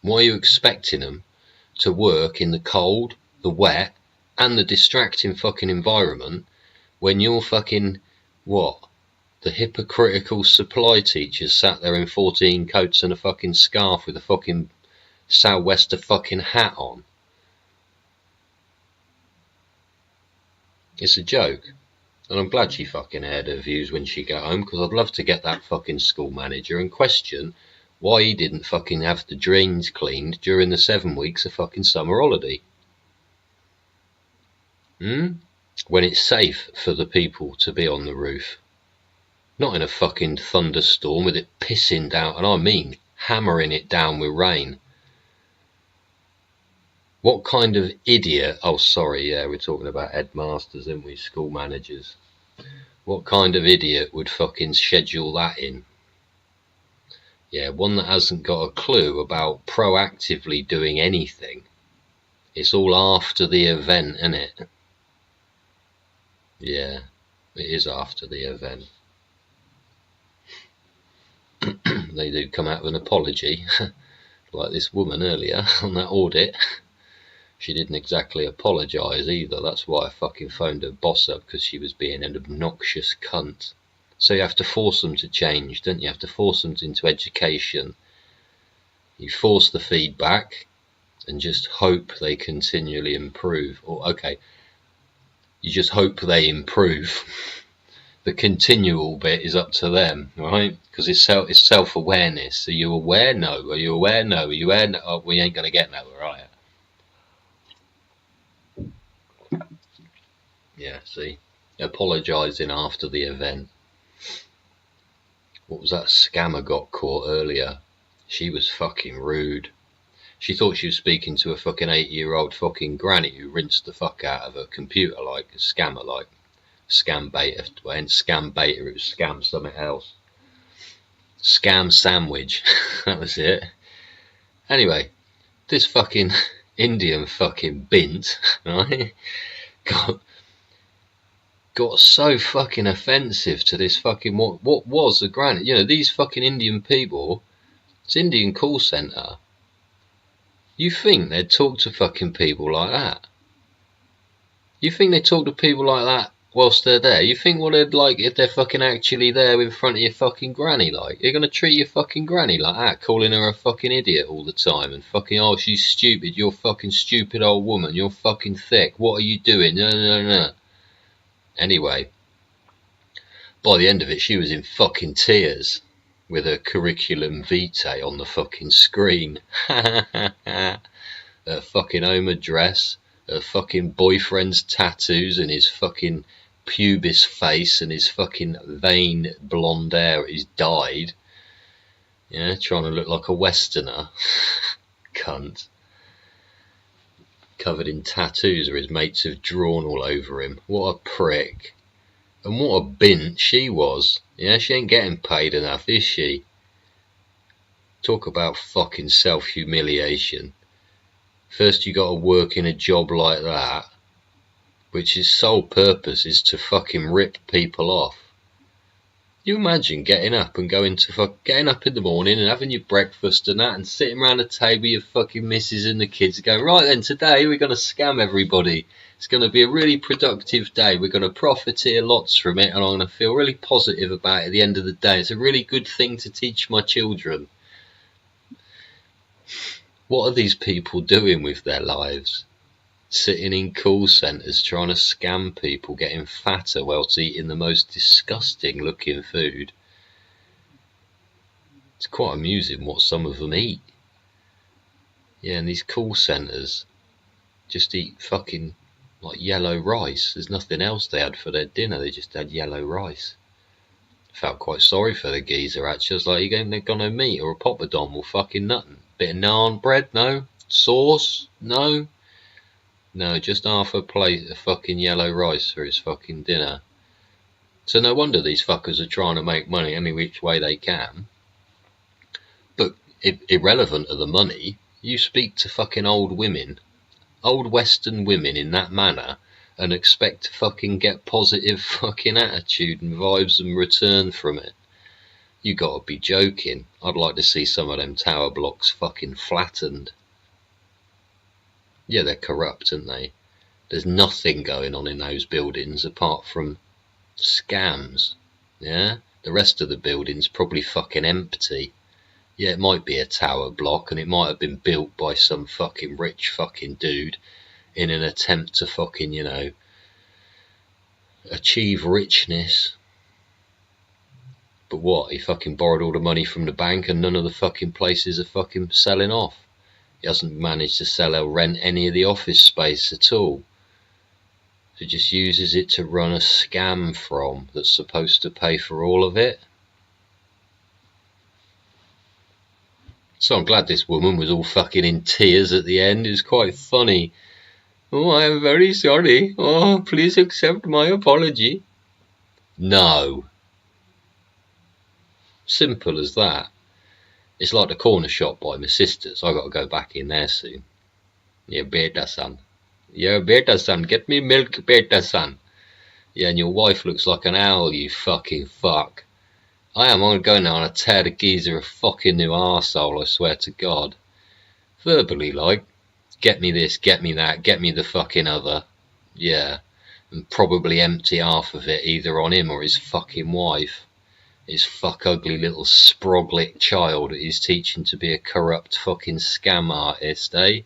Why are you expecting them to work in the cold, the wet, and the distracting fucking environment when you're fucking, what? The hypocritical supply teachers sat there in 14 coats and a fucking scarf with a fucking sou'wester fucking hat on. It's a joke. And I'm glad she fucking aired her views when she got home, because I'd love to get that fucking school manager and question why he didn't fucking have the drains cleaned during the 7 weeks of fucking summer holiday. When it's safe for the people to be on the roof. Not in a fucking thunderstorm with it pissing down, and I mean hammering it down with rain. What kind of idiot, oh sorry, yeah, we're talking about headmasters, aren't we, school managers. What kind of idiot would fucking schedule that in? Yeah, one that hasn't got a clue about proactively doing anything. It's all after the event, isn't it? Yeah, it is after the event. They do come out with an apology, like this woman earlier on that audit. She didn't exactly apologise either. That's why I fucking phoned her boss up, because she was being an obnoxious cunt. So you have to force them to change, don't you? You have to force them into education. You force the feedback and just hope they continually improve. Or, okay, you just hope they improve. The continual bit is up to them, right? Because it's self-awareness. Are you aware? No. Are you aware? No. Are you aware? No. Oh, we ain't going to get nowhere, are you? Yeah, see? Apologising after the event. What was that scammer got caught earlier? She was fucking rude. She thought she was speaking to a fucking 8-year-old fucking granny who rinsed the fuck out of her computer like a scammer, like. Scam beta. Well, it ain't scam beta, it was scam something else. Scam sandwich. That was it. Anyway, this fucking Indian fucking bint, right, got so fucking offensive to this fucking what was a granny. You know, these fucking Indian people, it's Indian call centre. You think they'd talk to fucking people like that? You think they talk to people like that whilst they're there? You think what they'd like if they're fucking actually there in front of your fucking granny? Like, you're gonna treat your fucking granny like that, calling her a fucking idiot all the time and fucking, oh, she's stupid, you're fucking stupid old woman, you're fucking thick, what are you doing? No. Anyway, by the end of it, she was in fucking tears with her curriculum vitae on the fucking screen. Her fucking home address, her fucking boyfriend's tattoos and his fucking pubis face and his fucking vain blonde hair he's dyed. Yeah, trying to look like a westerner. Cunt. Covered in tattoos where his mates have drawn all over him. What a prick. And what a bint she was. Yeah, she ain't getting paid enough, is she? Talk about fucking self-humiliation. First you got to work in a job like that, which its sole purpose is to fucking rip people off. You imagine getting up and getting up in the morning and having your breakfast and that, and sitting around a table with your fucking missus and the kids and going, right then, today we're going to scam everybody. It's going to be a really productive day. We're going to profiteer lots from it, and I'm going to feel really positive about it at the end of the day. It's a really good thing to teach my children. What are these people doing with their lives? Sitting in call centres trying to scam people, getting fatter whilst eating the most disgusting looking food. It's quite amusing what some of them eat. Yeah, and these call centres just eat fucking like yellow rice. There's nothing else they had for their dinner, they just had yellow rice. Felt quite sorry for the geezer actually. I was like, you got no meat or a poppadom or fucking nothing? Bit of naan bread? No. Sauce? No. No, just half a plate of fucking yellow rice for his fucking dinner. So no wonder these fuckers are trying to make money any which way they can. But irrelevant of the money, you speak to fucking old women, old Western women in that manner, and expect to fucking get positive fucking attitude and vibes and return from it. You gotta be joking. I'd like to see some of them tower blocks fucking flattened. Yeah, they're corrupt, aren't they? There's nothing going on in those buildings apart from scams. Yeah? The rest of the building's probably fucking empty. Yeah, it might be a tower block and it might have been built by some fucking rich fucking dude in an attempt to fucking, you know, achieve richness. But what? He fucking borrowed all the money from the bank and none of the fucking places are fucking selling off. He hasn't managed to sell or rent any of the office space at all. So he just uses it to run a scam from that's supposed to pay for all of it. So I'm glad this woman was all fucking in tears at the end. It was quite funny. Oh, I am very sorry. Oh, please accept my apology. No. Simple as that. It's like the corner shop by my sister's. I got to go back in there soon. Yeah, beta son. Yeah, beta son. Get me milk, beta son. Yeah, and your wife looks like an owl, you fucking fuck. I'm going now and tear the geezer a fucking new arsehole, I swear to God. Verbally, like, get me this, get me that, get me the fucking other. Yeah, and probably empty half of it either on him or his fucking wife. His fuck ugly little sproglet child that he's teaching to be a corrupt fucking scam artist, eh?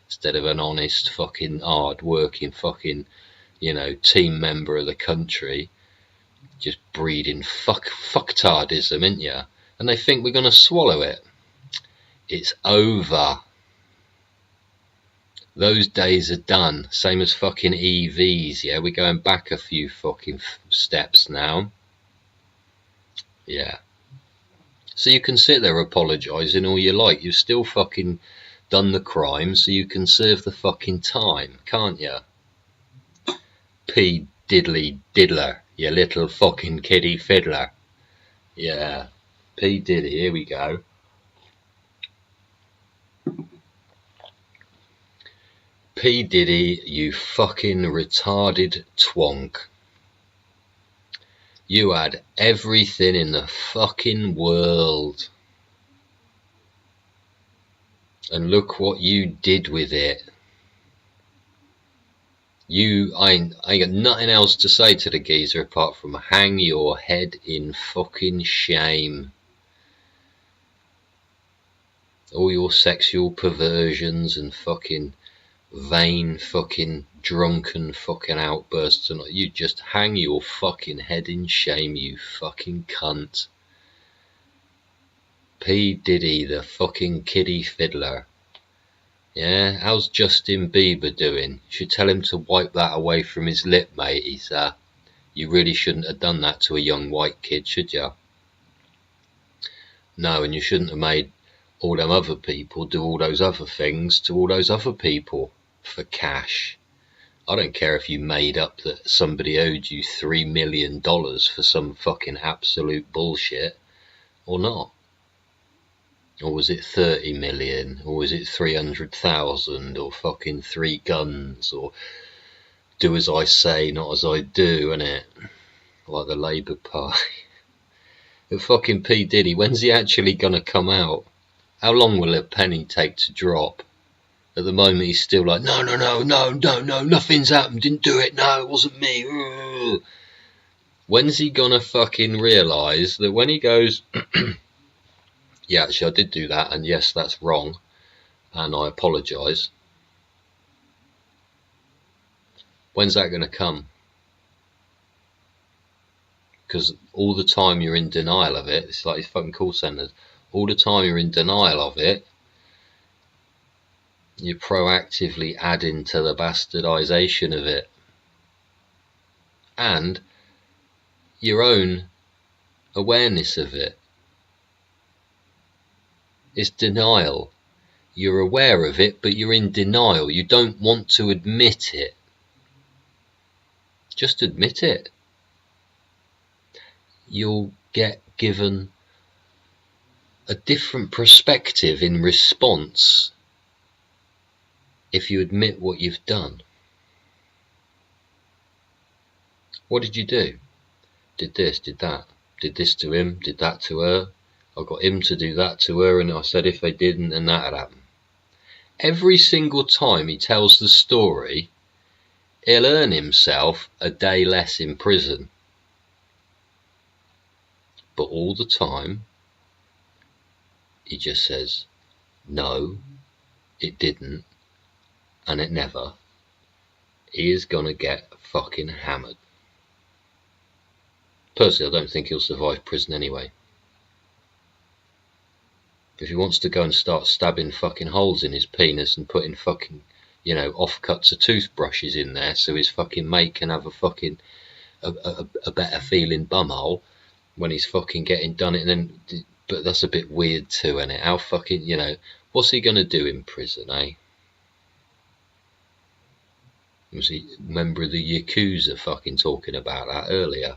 Instead of an honest fucking hard working fucking, you know, team member of the country. Just breeding fucktardism, ain't ya? And they think we're gonna swallow it. It's over. Those days are done. Same as fucking EVs, yeah? We're going back a few fucking steps now. Yeah. So you can sit there apologising all you like. You've still fucking done the crime, so you can serve the fucking time, can't you? P. Diddly Diddler, you little fucking kiddie fiddler. Yeah. P. Diddy, here we go. P. Diddy, you fucking retarded twonk. You had everything in the fucking world. And look what you did with it. I ain't got nothing else to say to the geezer apart from hang your head in fucking shame. All your sexual perversions and fucking vain fucking drunken fucking outbursts and you just hang your fucking head in shame, you fucking cunt. P. Diddy, the fucking kiddie fiddler. Yeah, how's Justin Bieber doing? You should tell him to wipe that away from his lip, mate. You really shouldn't have done that to a young white kid, should you? No, and you shouldn't have made all them other people do all those other things to all those other people for cash. I don't care if you made up that somebody owed you $3 million for some fucking absolute bullshit or not. Or was it 30 million? Or was it 300,000? Or fucking 3 guns? Or do as I say, not as I do, innit? Like the Labour Party. But fucking P. Diddy, when's he actually gonna come out? How long will a penny take to drop? At the moment he's still like, no, nothing's happened, didn't do it, no, it wasn't me. When's he gonna fucking realise that when he goes, yeah, actually I did do that, and yes, that's wrong, and I apologise. When's that gonna come? Because all the time you're in denial of it, it's like these fucking call centres, all the time you're in denial of it, you're proactively adding to the bastardisation of it. And your own awareness of it. It's denial. You're aware of it, but you're in denial. You don't want to admit it. Just admit it. You'll get given a different perspective in response if you admit what you've done. What did you do? Did this, did that. Did this to him, did that to her. I got him to do that to her, and I said if they didn't, then that had happened. Every single time he tells the story, he'll earn himself a day less in prison. But all the time, he just says, no, it didn't, and it never. He is gonna get fucking hammered. Personally, I don't think he'll survive prison anyway. If he wants to go and start stabbing fucking holes in his penis and putting fucking, you know, offcuts of toothbrushes in there so his fucking mate can have a fucking, a better feeling bumhole when he's fucking getting done it, and then, but that's a bit weird too, isn't it? How fucking, you know, what's he gonna do in prison, eh? Was he a member of the Yakuza fucking talking about that earlier?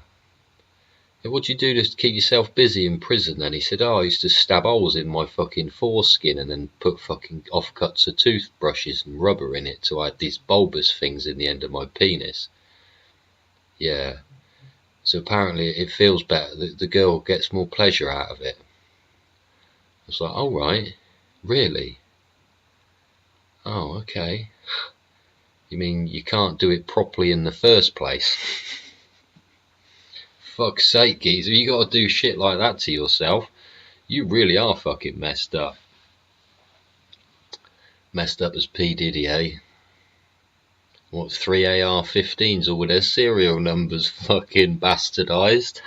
What do you do to keep yourself busy in prison then? He said, oh, I used to stab holes in my fucking foreskin and then put fucking offcuts of toothbrushes and rubber in it to add these bulbous things in the end of my penis. Yeah. So apparently it feels better. The girl gets more pleasure out of it. I was like, oh right, really? Oh, okay. You mean you can't do it properly in the first place? Fuck's sake, geezer, you gotta do shit like that to yourself. You really are fucking messed up. Messed up as P. Diddy, eh? What, 3 AR-15s or with their serial numbers fucking bastardised?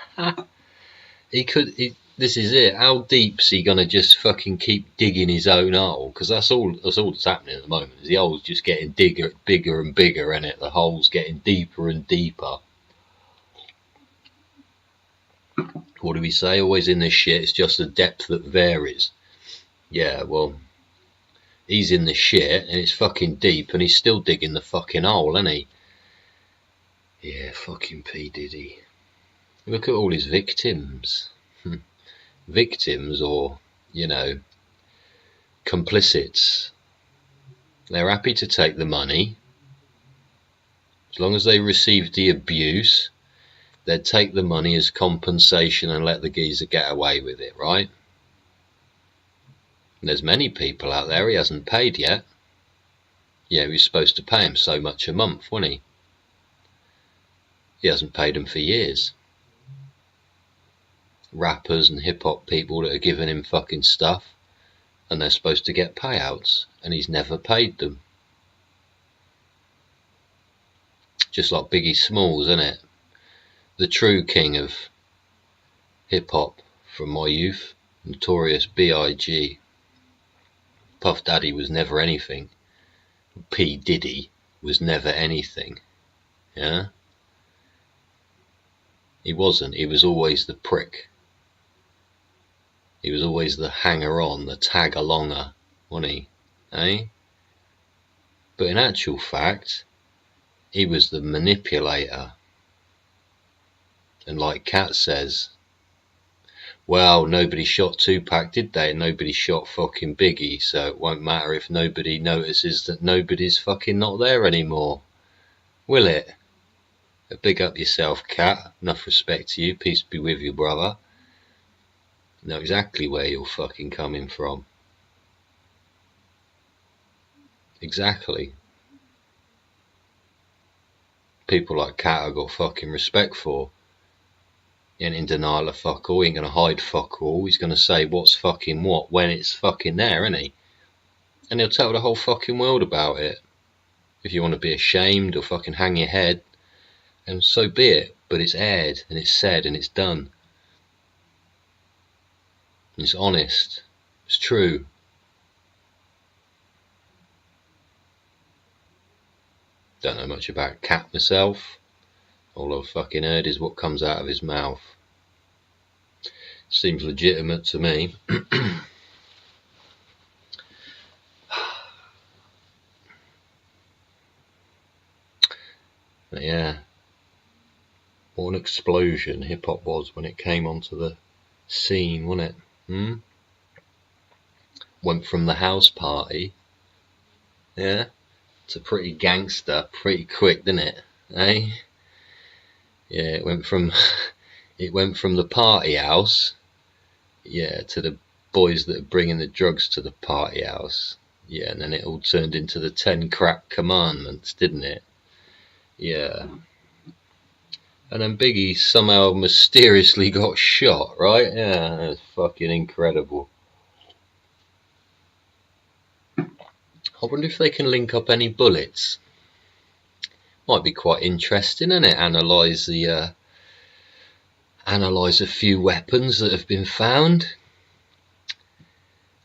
This is it. How deep's he gonna just fucking keep digging his own hole? Because that's all that's happening at the moment. Is the hole's just getting bigger and bigger, and the hole's getting deeper and deeper. What do we say? Always in this shit, it's just the depth that varies. Yeah, well, he's in the shit and it's fucking deep, and he's still digging the fucking hole, isn't he? Yeah, fucking P. Diddy. Look at all his victims. Victims, or, you know, complicits. They're happy to take the money. As long as they receive the abuse, they'd take the money as compensation and let the geezer get away with it, right? And there's many people out there he hasn't paid yet. Yeah, he was supposed to pay him so much a month, wasn't he? He hasn't paid him for years. Rappers and hip-hop people that are giving him fucking stuff, and they're supposed to get payouts, and he's never paid them. Just like Biggie Smalls, isn't it? The true king of hip-hop from my youth, Notorious B.I.G. Puff Daddy was never anything. P. Diddy was never anything. Yeah? He wasn't. He was always the prick. He was always the hanger-on, the tag-alonger, wasn't he? Eh? But in actual fact, he was the manipulator. And like Kat says, well, nobody shot Tupac, did they? Nobody shot fucking Biggie, so it won't matter if nobody notices that nobody's fucking not there anymore. Will it? Big up yourself, Kat. Enough respect to you. Peace be with you, brother. Know exactly where you're fucking coming from. Exactly. People like Kat I've got fucking respect for. He ain't in denial of fuck all. He ain't gonna hide fuck all. He's gonna say what's fucking what when it's fucking there, isn't he? And he'll tell the whole fucking world about it. If you want to be ashamed or fucking hang your head, and so be it. But it's aired and it's said and it's done. It's honest. It's true. Don't know much about Cat myself. All I've fucking heard is what comes out of his mouth. Seems legitimate to me. But yeah. What an explosion hip hop was when it came onto the scene, wasn't it? Went from the house party, yeah, to pretty gangster pretty quick, didn't it? Eh? Yeah, it went from the party house, yeah, to the boys that are bringing the drugs to the party house, yeah, and then it all turned into the 10 crack commandments, didn't it? Yeah. And then Biggie somehow mysteriously got shot, right? Yeah, that's fucking incredible. I wonder if they can link up any bullets. Might be quite interesting, isn't it? Analyse a few weapons that have been found.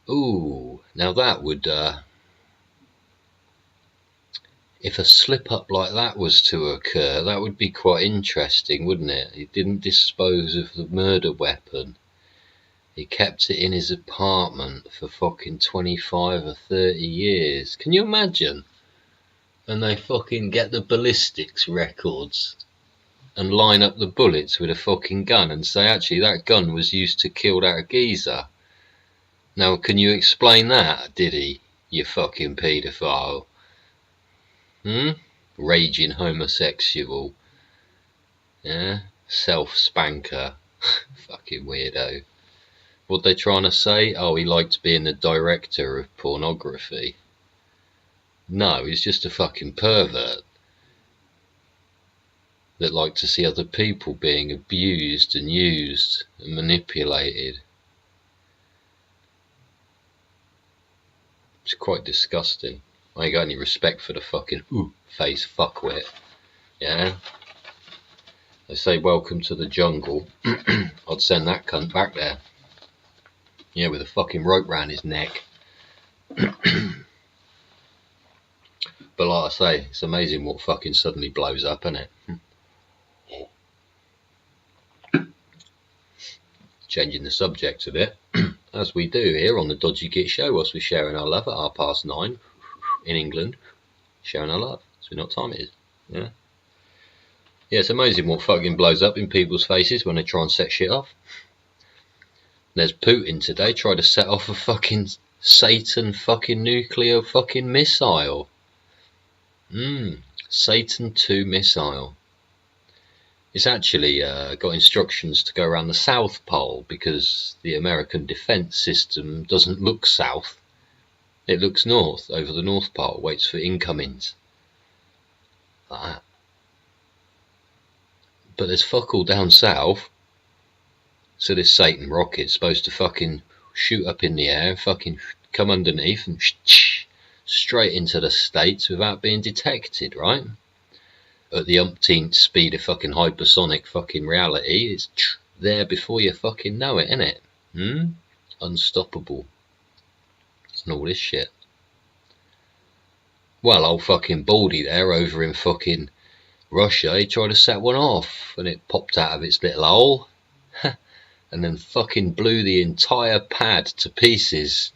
Ooh, now that would, if a slip up like that was to occur, that would be quite interesting, wouldn't it? He didn't dispose of the murder weapon. He kept it in his apartment for fucking 25 or 30 years. Can you imagine? And they fucking get the ballistics records. and line up the bullets with a fucking gun and say, actually, that gun was used to kill that geezer. Now, can you explain that, Diddy, you fucking paedophile? Raging homosexual. Yeah? Self-spanker. Fucking weirdo. What they trying to say? Oh, he liked being the director of pornography. No, he's just a fucking pervert that liked to see other people being abused and used and manipulated. It's quite disgusting. I ain't got any respect for the fucking face fuckwit. Yeah? They say welcome to the jungle. I'd send that cunt back there. Yeah, with a fucking rope round his neck. But like I say, it's amazing what fucking suddenly blows up, isn't it? Changing the subject a bit, as we do here on the Dodgy Git Show, whilst we're sharing our love at 9:30 in England. Sharing our love, so we know what time it is. Yeah, it's amazing what fucking blows up in people's faces when they try and set shit off. There's Putin today tried to set off a fucking Satan fucking nuclear fucking missile. Satan 2 missile. It's actually got instructions to go around the South Pole because the American defence system doesn't look south. It looks north over the North Pole, waits for incomings. Like that. But there's fuck all down south. So this Satan rocket's supposed to fucking shoot up in the air, fucking come underneath and straight into the States without being detected, right? At the umpteenth speed of fucking hypersonic fucking reality, it's there before you fucking know it, innit? Unstoppable. And all this shit. Well, old fucking Baldy there over in fucking Russia, he tried to set one off and it popped out of its little hole and then fucking blew the entire pad to pieces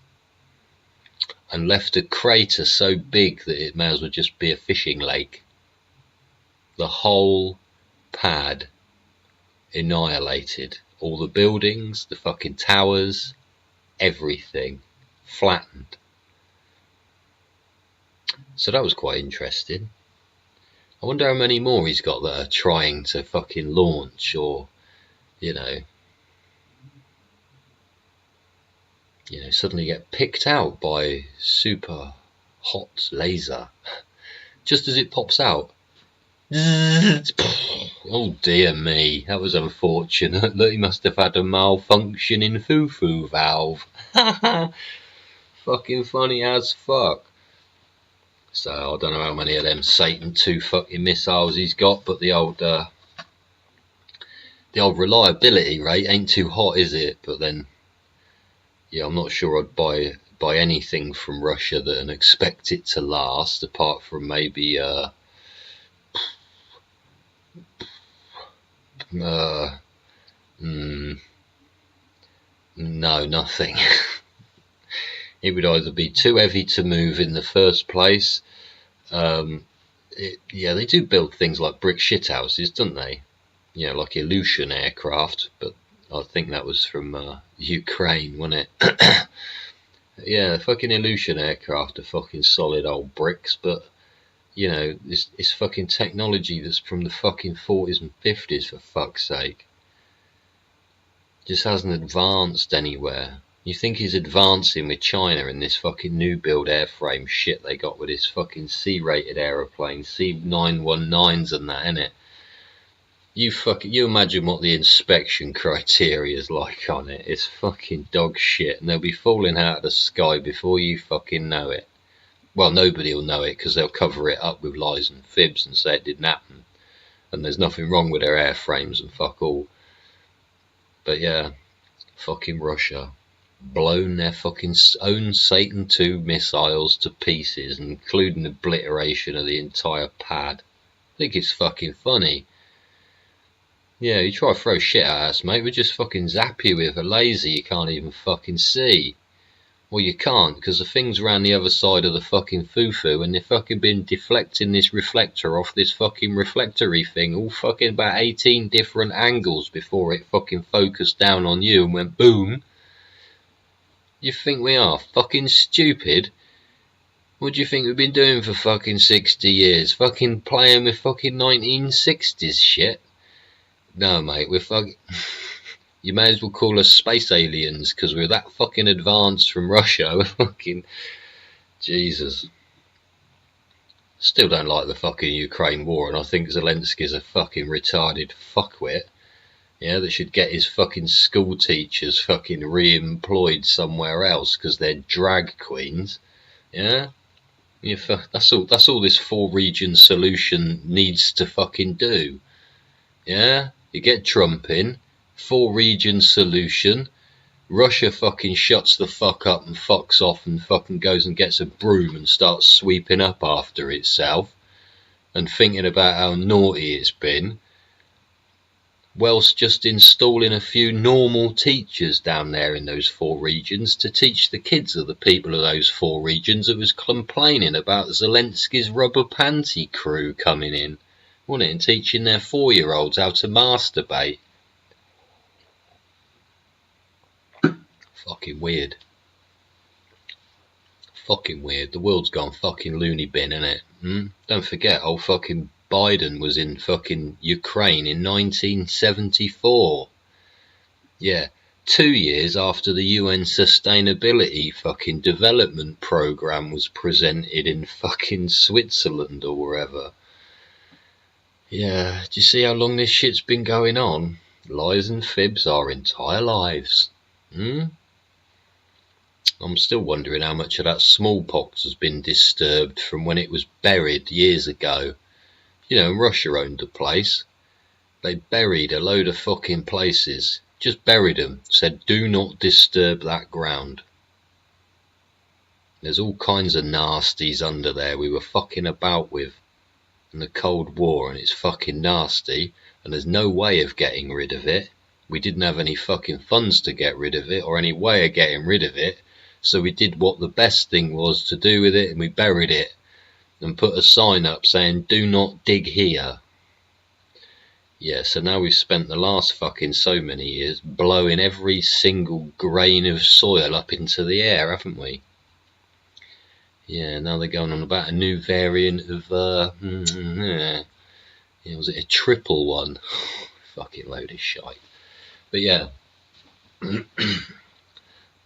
and left a crater so big that it may as well just be a fishing lake. The whole pad annihilated. All the buildings, the fucking towers, everything flattened. So that was quite interesting. I wonder how many more he's got that are trying to fucking launch or, suddenly get picked out by super hot laser. Just as it pops out. Oh dear me, that was unfortunate. That he must have had a malfunction in foo-foo valve. Fucking funny as fuck. So I don't know how many of them Satan 2 fucking missiles he's got, but the old reliability rate ain't too hot, is it? But then, yeah, I'm not sure I'd buy anything from Russia that and expect it to last, apart from maybe no, nothing. It would either be too heavy to move in the first place. They do build things like brick shithouses, don't they? Like Ilyushin aircraft, but I think that was from Ukraine, wasn't it? Yeah, fucking Ilyushin aircraft are fucking solid old bricks, but it's fucking technology that's from the fucking 40s and 50s, for fuck's sake. Just hasn't advanced anywhere. You think he's advancing with China in this fucking new build airframe shit they got with this fucking C-rated aeroplane, C919s and that, innit? You imagine what the inspection criteria is like on it. It's fucking dog shit, and they'll be falling out of the sky before you fucking know it. Well, nobody will know it because they'll cover it up with lies and fibs and say it didn't happen. And there's nothing wrong with their airframes and fuck all. But yeah, fucking Russia. Blown their fucking own Satan 2 missiles to pieces, including obliteration of the entire pad. I think it's fucking funny. Yeah, you try to throw shit at us, mate, we just fucking zap you with a laser you can't even fucking see. Well, you can't, because the thing's around the other side of the fucking foo-foo, and they've fucking been deflecting this reflector off this fucking reflectory thing, all fucking about 18 different angles before it fucking focused down on you and went boom. You think we are fucking stupid? What do you think we've been doing for fucking 60 years? Fucking playing with fucking 1960s shit? No, mate, we're fucking... You may as well call us space aliens, because we're that fucking advanced from Russia. We're fucking... Jesus. Still don't like the fucking Ukraine war, and I think Zelensky's a fucking retarded fuckwit. Yeah, that should get his fucking school teachers fucking re-employed somewhere else, because they're drag queens. Yeah? That's all this 4-region solution needs to fucking do. Yeah? You get Trump in, 4-region solution, Russia fucking shuts the fuck up and fucks off and fucking goes and gets a broom and starts sweeping up after itself and thinking about how naughty it's been, whilst just installing a few normal teachers down there in those 4 regions to teach the kids of the people of those 4 regions that was complaining about Zelensky's rubber panty crew coming in, wasn't it, and teaching their 4-year-olds how to masturbate. Fucking weird. Fucking weird. The world's gone fucking loony bin, innit? Don't forget, old fucking Biden was in fucking Ukraine in 1974. Yeah, 2 years after the UN Sustainability fucking Development Programme was presented in fucking Switzerland or wherever. Yeah, do you see how long this shit's been going on? Lies and fibs our entire lives. I'm still wondering how much of that smallpox has been disturbed from when it was buried years ago. You know, Russia owned the place. They buried a load of fucking places. Just buried them. Said, do not disturb that ground. There's all kinds of nasties under there we were fucking about with in the Cold War, and it's fucking nasty, and there's no way of getting rid of it. We didn't have any fucking funds to get rid of it, or any way of getting rid of it. So we did what the best thing was to do with it, and we buried it and put a sign up saying, do not dig here. Yeah, so now we've spent the last fucking so many years blowing every single grain of soil up into the air, haven't we? Yeah, now they're going on about a new variant of, was it a triple one? Fucking load of shite. But yeah,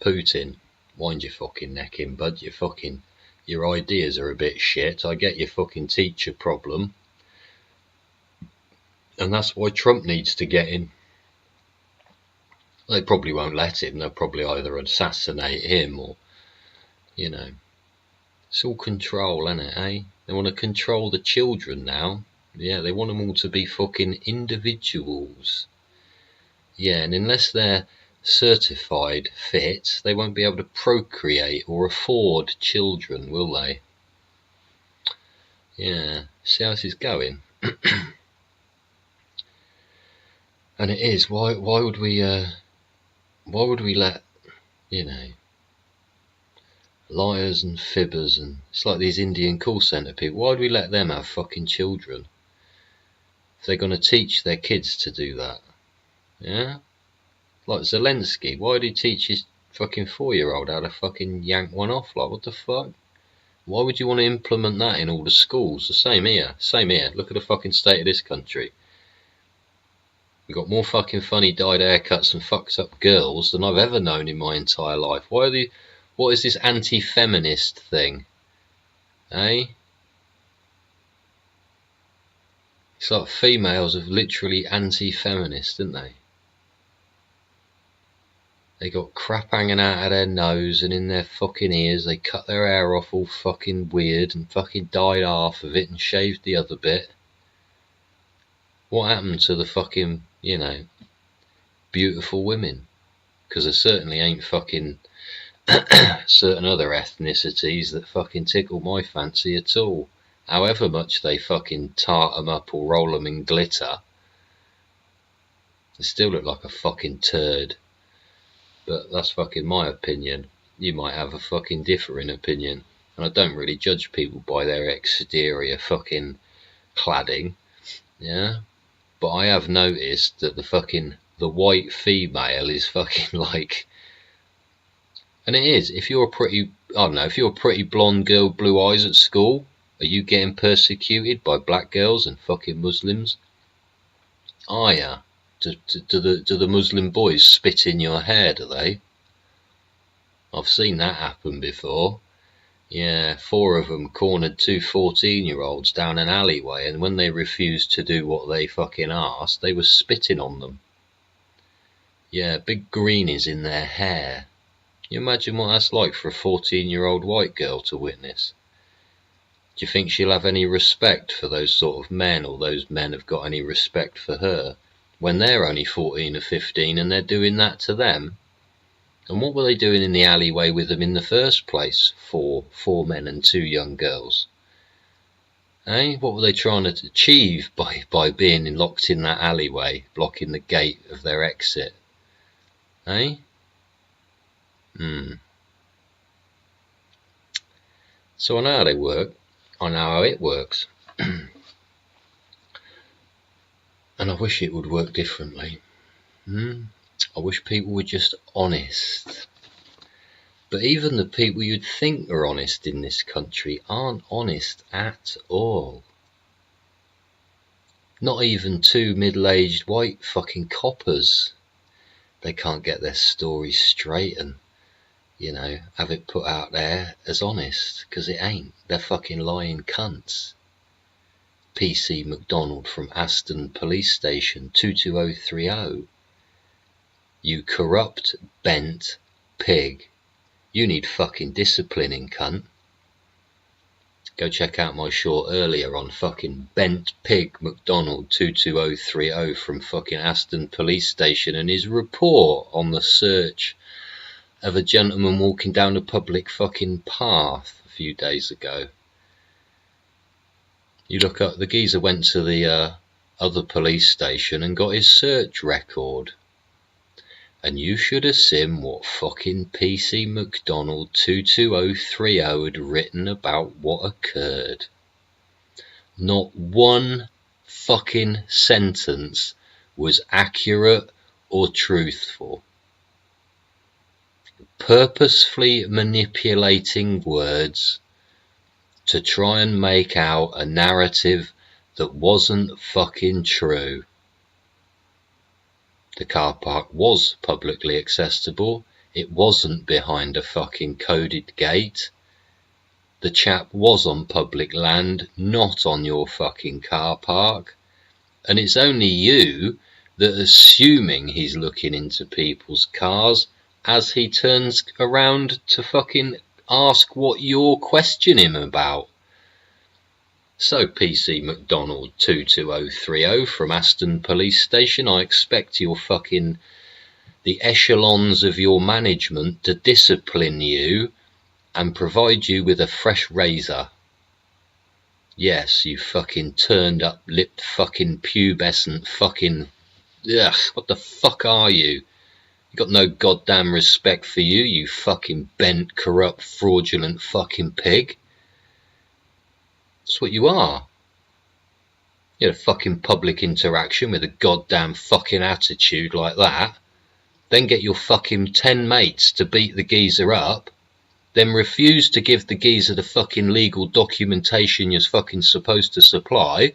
Putin. Wind your fucking neck in, bud. Your ideas are a bit shit. I get your fucking teacher problem. And that's why Trump needs to get in. They probably won't let him. They'll probably either assassinate him or, you know. It's all control, innit, eh? They want to control the children now. Yeah, they want them all to be fucking individuals. Yeah, and unless they're certified fit, they won't be able to procreate or afford children, will they? Yeah, see how this is going. And it is. Why would we let, you know, liars and fibbers, and it's like these Indian call centre people, why would we let them have fucking children if they're going to teach their kids to do that? Yeah. Like Zelensky, why did he teach his fucking 4-year-old how to fucking yank one off? Like, what the fuck? Why would you want to implement that in all the schools? The same here. Look at the fucking state of this country. We've got more fucking funny dyed haircuts and fucked up girls than I've ever known in my entire life. What is this anti-feminist thing? Eh? It's like females are literally anti-feminist, aren't they? They got crap hanging out of their nose and in their fucking ears. They cut their hair off all fucking weird and fucking dyed half of it and shaved the other bit. What happened to the fucking, you know, beautiful women? Because there certainly ain't fucking certain other ethnicities that fucking tickle my fancy at all. However much they fucking tart them up or roll them in glitter, they still look like a fucking turd. But that's fucking my opinion. you might have a fucking differing opinion. And I don't really judge people by their exterior fucking cladding, yeah? But I have noticed that the white female is fucking like, and it is, if you're a pretty, I don't know, if you're a pretty blonde girl, blue eyes at school, are you getting persecuted by black girls and fucking Muslims? Are ya? Do the Muslim boys spit in your hair, do they? I've seen that happen before. Yeah, 4 of them cornered 2 14-year-olds down an alleyway, and when they refused to do what they fucking asked, they were spitting on them. Yeah, big greenies in their hair. You imagine what that's like for a 14-year-old white girl to witness? Do you think she'll have any respect for those sort of men, or those men have got any respect for her, when they're only 14 or 15 and they're doing that to them? And what were they doing in the alleyway with them in the first place, 4 men and 2 young girls? Eh? What were they trying to achieve by being locked in that alleyway, blocking the gate of their exit? Eh? So I know how they work. I know how it works. And I wish it would work differently. I wish people were just honest. But even the people you'd think are honest in this country aren't honest at all. Not even 2 middle-aged white fucking coppers. They can't get their story straight and, you know, have it put out there as honest, because it ain't. They're fucking lying cunts. PC McDonald from Aston Police Station 22030. You corrupt, bent pig. You need fucking disciplining, cunt. Go check out my short earlier on fucking Bent Pig McDonald 22030 from fucking Aston Police Station and his report on the search of a gentleman walking down a public fucking path a few days ago. You look up, the geezer went to the other police station and got his search record. And you should have seen what fucking PC McDonald 22030 had written about what occurred. Not one fucking sentence was accurate or truthful. Purposefully manipulating words to try and make out a narrative that wasn't fucking true. The car park was publicly accessible. It wasn't behind a fucking coded gate. The chap was on public land, not on your fucking car park. And it's only you that, assuming he's looking into people's cars, as he turns around to fucking ask what you're questioning him about. So, PC McDonald 22030 from Aston Police Station, I expect the echelons of your management to discipline you and provide you with a fresh razor. Yes, you fucking turned up lipped fucking pubescent fucking, what the fuck are you? You got no goddamn respect for you, you fucking bent, corrupt, fraudulent fucking pig. That's what you are. You had a fucking public interaction with a goddamn fucking attitude like that, then get your fucking 10 mates to beat the geezer up, then refuse to give the geezer the fucking legal documentation you're fucking supposed to supply,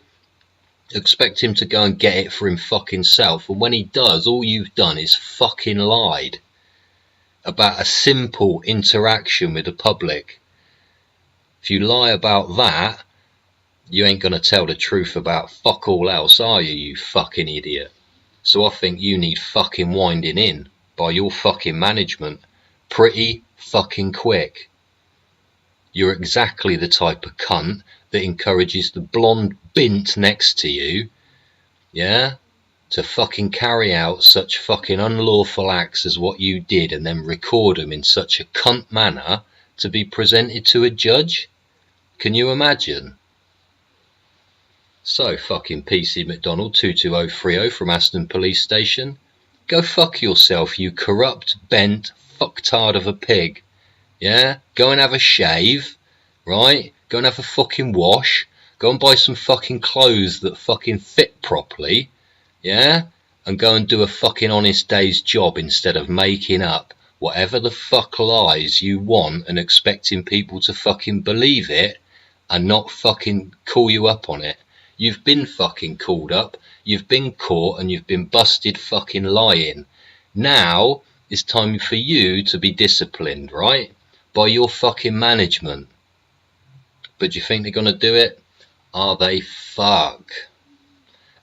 expect him to go and get it for him fucking self, and when he does, all you've done is fucking lied about a simple interaction with the public. If you lie about that, you ain't gonna tell the truth about fuck all else, are you, you fucking idiot? So I think you need fucking winding in by your fucking management pretty fucking quick. You're exactly the type of cunt that encourages the blonde bint next to you, yeah, to fucking carry out such fucking unlawful acts as what you did and then record them in such a cunt manner to be presented to a judge. Can you imagine? So, fucking PC McDonald 22030 from Aston Police Station, go fuck yourself, you corrupt, bent, fucktard of a pig. Yeah, go and have a shave, right? Go and have a fucking wash. Go and buy some fucking clothes that fucking fit properly, yeah? And go and do a fucking honest day's job instead of making up whatever the fuck lies you want and expecting people to fucking believe it and not fucking call you up on it. You've been fucking called up, you've been caught, and you've been busted fucking lying. Now it's time for you to be disciplined, right? By your fucking management. But do you think they're gonna do it? Are they? Fuck.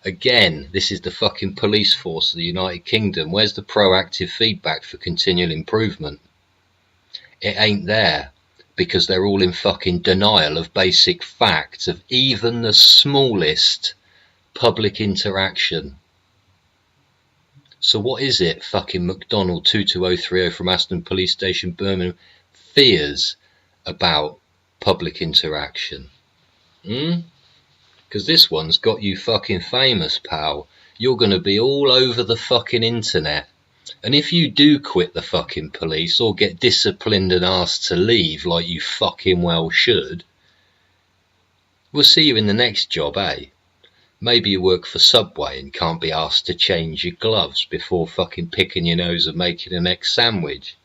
Again, this is the fucking police force of the United Kingdom. Where's the proactive feedback for continual improvement? It ain't there, because they're all in fucking denial of basic facts, of even the smallest public interaction. So what is it fucking McDonald 22030 from Aston Police Station, Birmingham, fears about public interaction? Because this one's got you fucking famous, pal. You're going to be all over the fucking internet. And if you do quit the fucking police or get disciplined and asked to leave, like you fucking well should, we'll see you in the next job, eh? Maybe you work for Subway and can't be asked to change your gloves before fucking picking your nose and making an egg sandwich.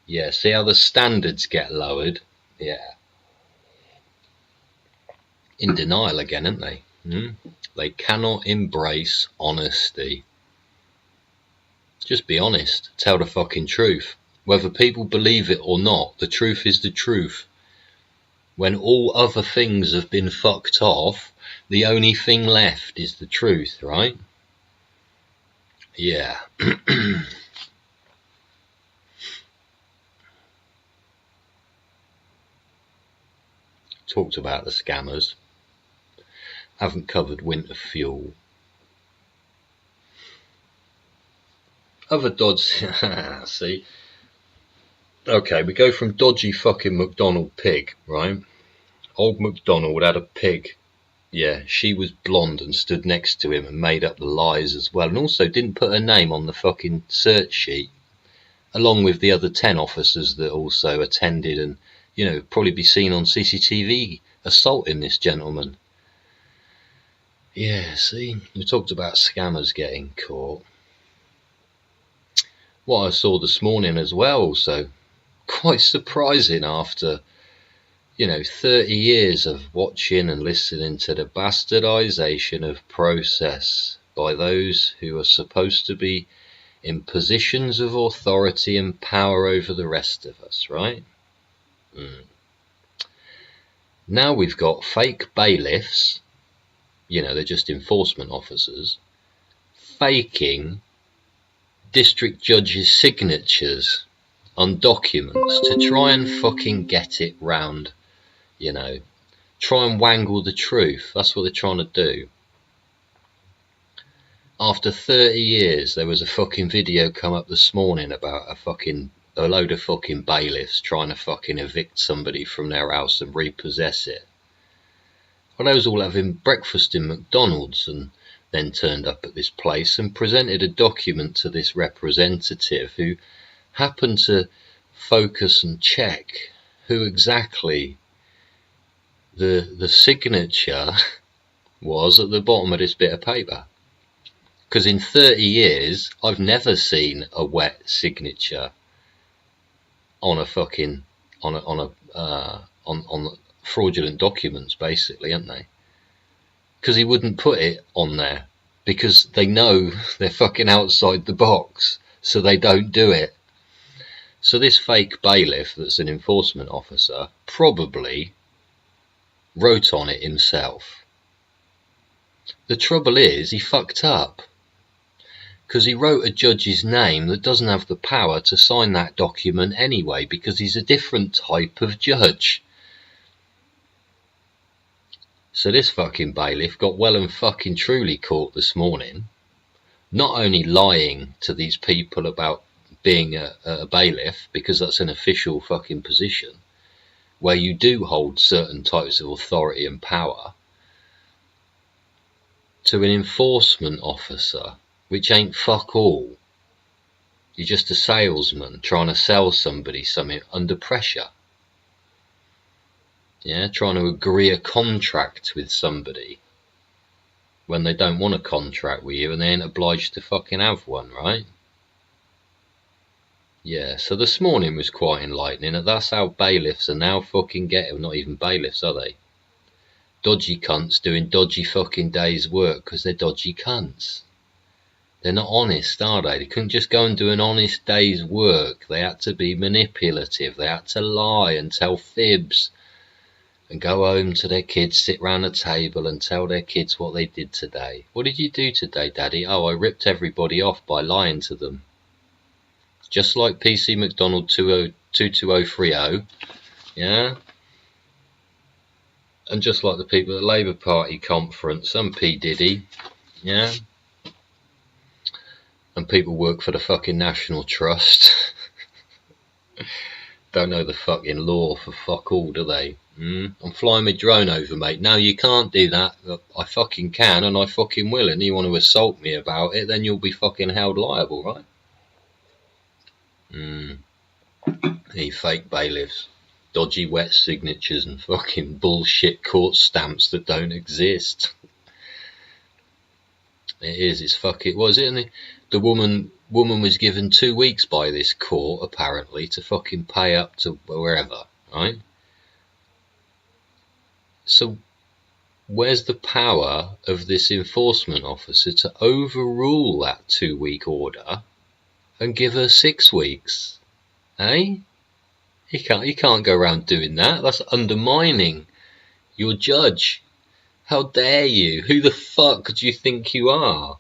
Yeah, see how the standards get lowered? Yeah. In denial again, aren't they? They cannot embrace honesty. Just be honest. Tell the fucking truth. Whether people believe it or not, the truth is the truth. When all other things have been fucked off, the only thing left is the truth, right? Yeah. Talked about the scammers. Haven't covered winter fuel. Other dodgy. See? Okay, we go from dodgy fucking McDonald pig, right? Old McDonald had a pig. Yeah, she was blonde and stood next to him and made up the lies as well. And also didn't put her name on the fucking search sheet. Along with the other 10 officers that also attended and, you know, probably be seen on CCTV assaulting this gentleman. Yeah, see, we talked about scammers getting caught. What I saw this morning as well, so quite surprising after, 30 years of watching and listening to the bastardization of process by those who are supposed to be in positions of authority and power over the rest of us, right? Now we've got fake bailiffs, they're just enforcement officers, faking district judges' signatures on documents to try and fucking get it round, try and wangle the truth. That's what they're trying to do. After 30 years, there was a fucking video come up this morning about a load of fucking bailiffs trying to fucking evict somebody from their house and repossess it. Well, they was all having breakfast in McDonald's and then turned up at this place and presented a document to this representative who happened to focus and check who exactly the signature was at the bottom of this bit of paper. Because in 30 years, I've never seen a wet signature on on fraudulent documents, basically, aren't they? Because he wouldn't put it on there because they know they're fucking outside the box, so they don't do it. So this fake bailiff that's an enforcement officer probably wrote on it himself. The trouble is he fucked up because he wrote a judge's name that doesn't have the power to sign that document anyway, because he's a different type of judge. So this fucking bailiff got well and fucking truly caught this morning, not only lying to these people about being a bailiff, because that's an official fucking position where you do hold certain types of authority and power, to an enforcement officer, which ain't fuck all. You're just a salesman trying to sell somebody something under pressure. Yeah, trying to agree a contract with somebody when they don't want a contract with you and they ain't obliged to fucking have one, right? Yeah, so this morning was quite enlightening, and that's how bailiffs are now fucking getting, not even bailiffs, are they? Dodgy cunts doing dodgy fucking days work because they're dodgy cunts. They're not honest, are they? They couldn't just go and do an honest day's work. They had to be manipulative. They had to lie and tell fibs and go home to their kids, sit round the table and tell their kids what they did today. What did you do today, Daddy? Oh, I ripped everybody off by lying to them. Just like PC McDonald 22030, yeah? And just like the people at the Labour Party conference and P. Diddy, yeah? And people work for the fucking National Trust. Don't know the fucking law for fuck all, do they? I'm flying my drone over, mate. No, you can't do that. I fucking can, and I fucking will. And you want to assault me about it, then you'll be fucking held liable, right? You fake bailiffs. Dodgy wet signatures and fucking bullshit court stamps that don't exist. It is, it's fucking... Was it? And the woman was given 2 weeks by this court, apparently, to fucking pay up to wherever, right? So, where's the power of this enforcement officer to overrule that 2-week order and give her 6 weeks? Eh? You can't go around doing that. That's undermining your judge. How dare you? Who the fuck do you think you are?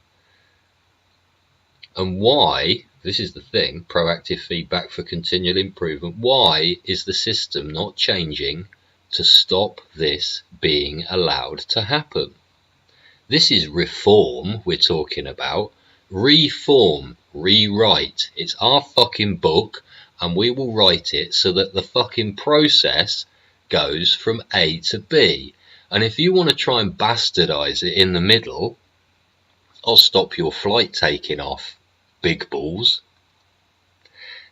And why, this is the thing, proactive feedback for continual improvement, why is the system not changing to stop this being allowed to happen? This is reform we're talking about. Reform, rewrite. It's our fucking book, and we will write it so that the fucking process goes from A to B. And if you want to try and bastardize it in the middle, I'll stop your flight taking off, big balls.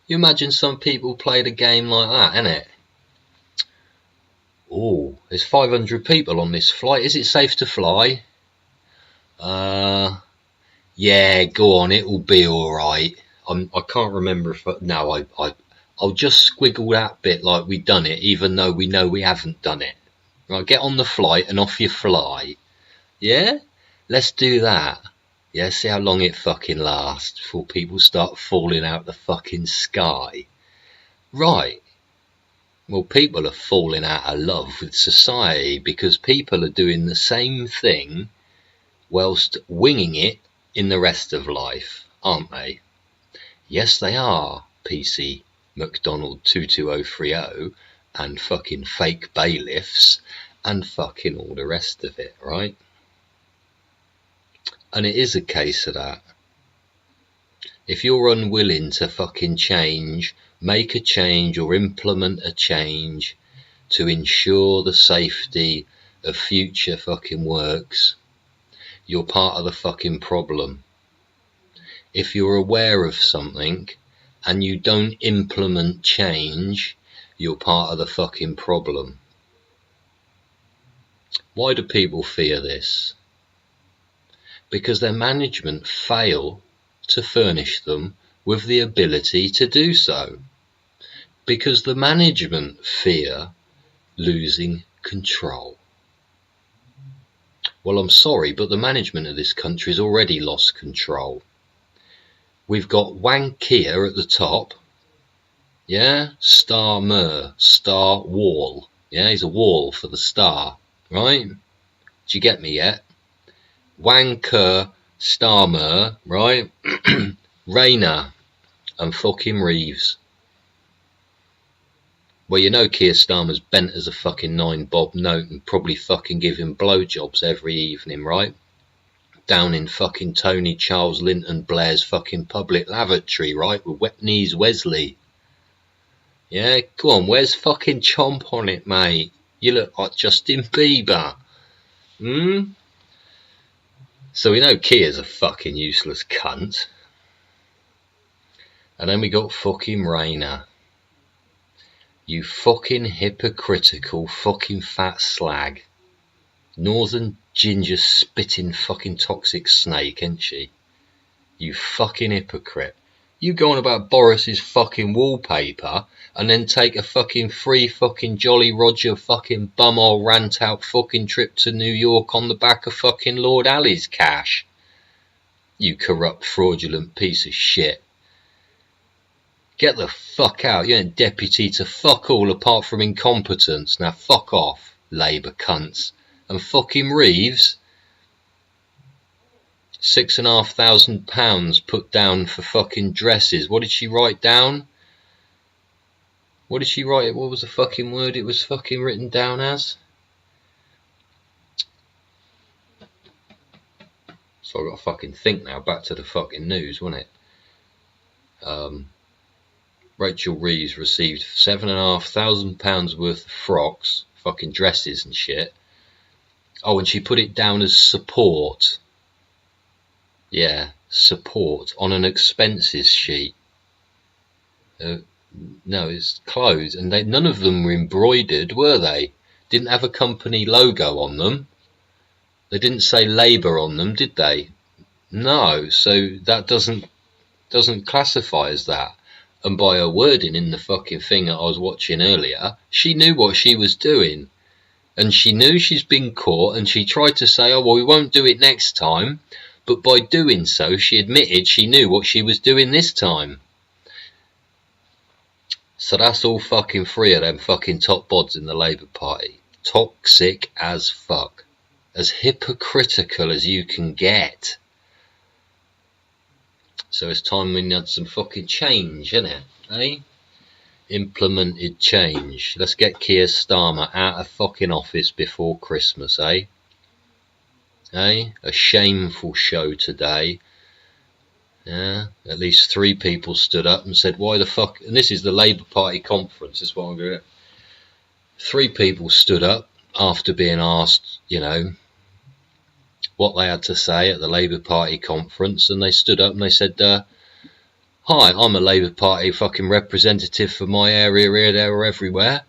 You imagine some people played a game like that, innit? Oh, there's 500 people on this flight. Is it safe to fly? Yeah, go on, it'll be alright. I can't remember if... No, I'll just squiggle that bit like we've done it, even though we know we haven't done it. Right, get on the flight and off you fly. Yeah? Let's do that. Yeah, see how long it fucking lasts before people start falling out the fucking sky. Right. Well, people are falling out of love with society because people are doing the same thing whilst winging it in the rest of life, aren't they? Yes, they are, PC McDonald 22030 and fucking fake bailiffs and fucking all the rest of it, right? And it is a case of that. If you're unwilling to fucking change, make a change or implement a change to ensure the safety of future fucking works, you're part of the fucking problem. If you're aware of something and you don't implement change, you're part of the fucking problem. Why do people fear this? Because their management fail to furnish them with the ability to do so. Because the management fear losing control. Well, I'm sorry, but the management of this country has already lost control. We've got Wankia at the top. Yeah? Star Mer. Star Wall. Yeah, he's a wall for the star. Right? Do you get me yet? Wanker, Starmer, right? Rayner and fucking Reeves. Well, you know Keir Starmer's bent as a fucking 9-bob note and probably fucking give him blowjobs every evening, right? Down in fucking Tony Charles Linton Blair's fucking public lavatory, right? With Wet Knees Wesley. Yeah, go on, where's fucking chomp on it, mate? You look like Justin Bieber. So we know Keir's a fucking useless cunt. And then we got fucking Raina. You fucking hypocritical fucking fat slag. Northern ginger spitting fucking toxic snake, ain't she? You fucking hypocrite. You go on about Boris's fucking wallpaper and then take a fucking free fucking Jolly Roger fucking bumhole rant out fucking trip to New York on the back of fucking Lord Ali's cash. You corrupt fraudulent piece of shit. Get the fuck out. You ain't deputy to fuck all apart from incompetence. Now fuck off, Labour cunts. And fucking Reeves, £6,500 put down for fucking dresses. What did she write down? What did she write? What was the fucking word it was fucking written down as? So I've got to fucking think now. Back to the fucking news, wasn't it? Rachel Reeves received £7,500 worth of frocks, fucking dresses and shit. Oh, and she put it down as support. Yeah, support on an expenses sheet. No, it's clothes, and none of them were embroidered, were they? Didn't have a company logo on them. They didn't say Labour on them, did they? No, so that doesn't classify as that. And by her wording in the fucking thing that I was watching earlier, she knew what she was doing. And she knew she's been caught, and she tried to say, oh, well, we won't do it next time. But by doing so, she admitted she knew what she was doing this time. So that's all fucking three of them fucking top bods in the Labour Party. Toxic as fuck. As hypocritical as you can get. So it's time we had some fucking change, isn't it? Eh? Implemented change. Let's get Keir Starmer out of fucking office before Christmas, eh? Eh? A shameful show today. Yeah, at least 3 people stood up and said, why the fuck... And this is the Labour Party conference, this is what I'm going to... 3 people stood up after being asked, you know, what they had to say at the Labour Party conference, and they stood up and they said, hi, I'm a Labour Party fucking representative for my area here, there or everywhere.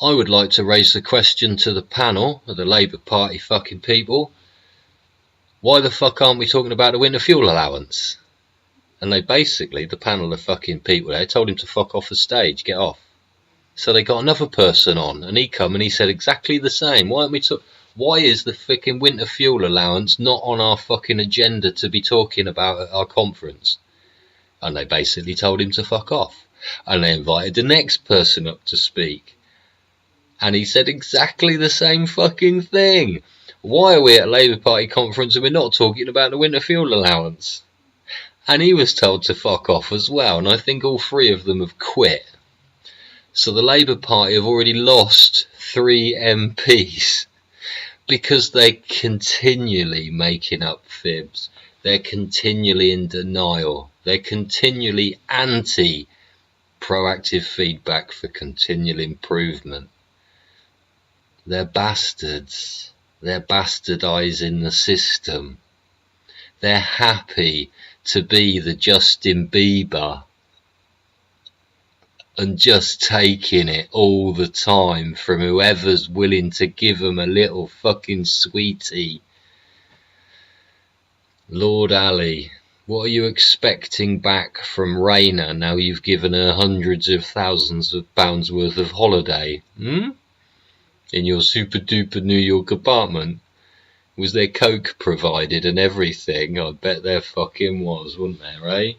I would like to raise the question to the panel of the Labour Party fucking people. Why the fuck aren't we talking about the winter fuel allowance? And they basically, the panel of fucking people there, told him to fuck off the stage, get off. So they got another person on, and he come and he said exactly the same. Why is the fucking winter fuel allowance not on our fucking agenda to be talking about at our conference? And they basically told him to fuck off. And they invited the next person up to speak. And he said exactly the same fucking thing. Why are we at a Labour Party conference and we're not talking about the winter fuel allowance? And he was told to fuck off as well. And I think all 3 of them have quit. So the Labour Party have already lost 3 MPs. Because they're continually making up fibs. They're continually in denial. They're continually anti-proactive feedback for continual improvement. They're bastards. They're bastardising the system. They're happy to be the Justin Bieber and just taking it all the time from whoever's willing to give them a little fucking sweetie. Lord Ali, what are you expecting back from Raina now you've given her hundreds of thousands of pounds worth of holiday? In your super duper New York apartment? Was there coke provided and everything? I bet there fucking was, wasn't there, eh?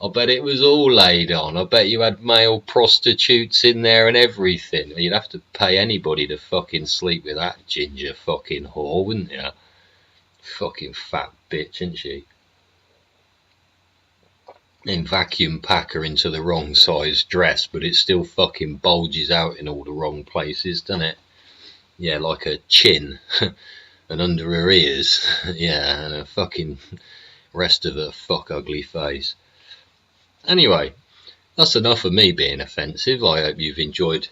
I bet it was all laid on. I bet you had male prostitutes in there and everything. You'd have to pay anybody to fucking sleep with that ginger fucking whore, wouldn't you? Fucking fat bitch, isn't she? Then vacuum pack her into the wrong size dress, but it still fucking bulges out in all the wrong places, doesn't it? Yeah, like her chin and under her ears. Yeah, and her fucking rest of her fuck ugly face. Anyway, that's enough of me being offensive. I hope you've enjoyed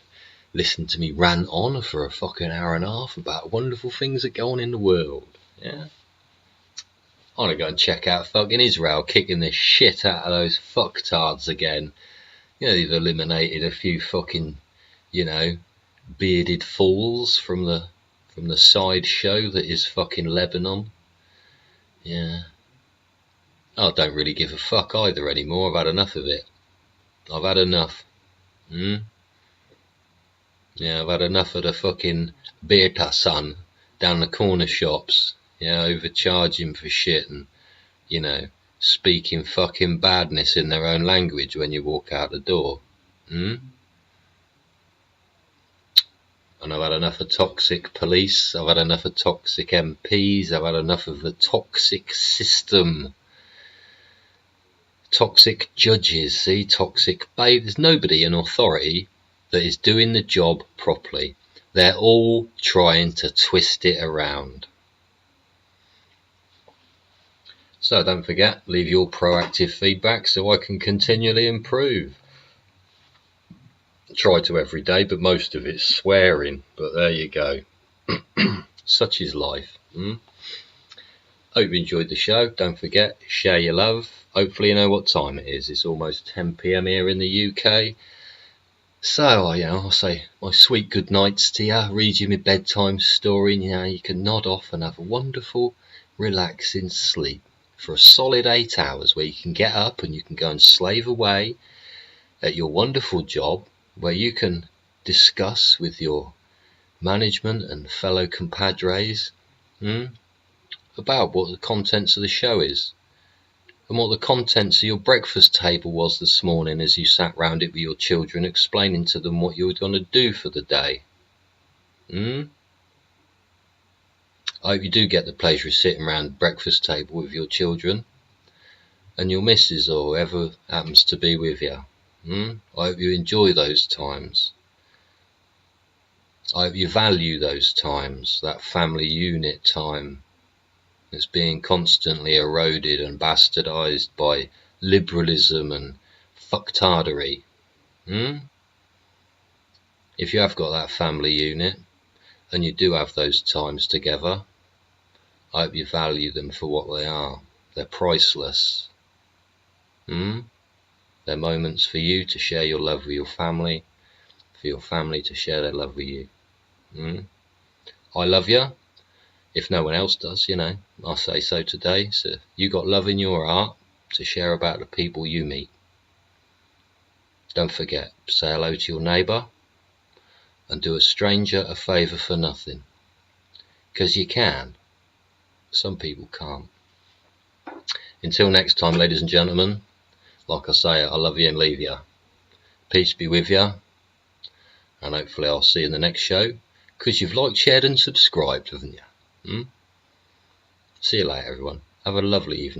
listening to me rant on for a fucking hour and a half about wonderful things that go on in the world. Yeah. I want to go and check out fucking Israel kicking the shit out of those fucktards again. You know, they've eliminated a few fucking, you know, bearded fools from the side show that is fucking Lebanon. Yeah. I don't really give a fuck either anymore. I've had enough of it. I've had enough. Yeah, I've had enough of the fucking Beta son down the corner shops. Yeah, overcharging for shit and, you know, speaking fucking badness in their own language when you walk out the door. And I've had enough of toxic police. I've had enough of toxic MPs. I've had enough of the toxic system. Toxic judges, see, toxic babe. There's nobody in authority that is doing the job properly. They're all trying to twist it around. So don't forget, leave your proactive feedback so I can continually improve. Try to every day, but most of it's swearing. But there you go. Such is life. Hope you enjoyed the show. Don't forget, share your love. Hopefully you know what time it is. It's almost 10 PM here in the UK. So, you know, I'll say my sweet good nights to you. Read you my bedtime story. And, you know, you can nod off and have a wonderful, relaxing sleep for a solid 8 hours where you can get up and you can go and slave away at your wonderful job, where you can discuss with your management and fellow compadres about what the contents of the show is and what the contents of your breakfast table was this morning as you sat round it with your children, explaining to them what you were going to do for the day. I hope you do get the pleasure of sitting around the breakfast table with your children and your missus or whoever happens to be with you. I hope you enjoy those times. I hope you value those times, that family unit time that's being constantly eroded and bastardised by liberalism and fucktardery. If you have got that family unit and you do have those times together, I hope you value them for what they are. They're priceless. They're moments for you to share your love with your family, for your family to share their love with you. I love you. If no one else does, you know, I'll say so today. So you got love in your heart to share about the people you meet. Don't forget, say hello to your neighbour and do a stranger a favour for nothing. Because you can. Some people can't. Until next time, ladies and gentlemen, like I say, I love you and leave you. Peace be with you. And hopefully I'll see you in the next show. Because you've liked, shared and subscribed, haven't you? See you later, everyone. Have a lovely evening.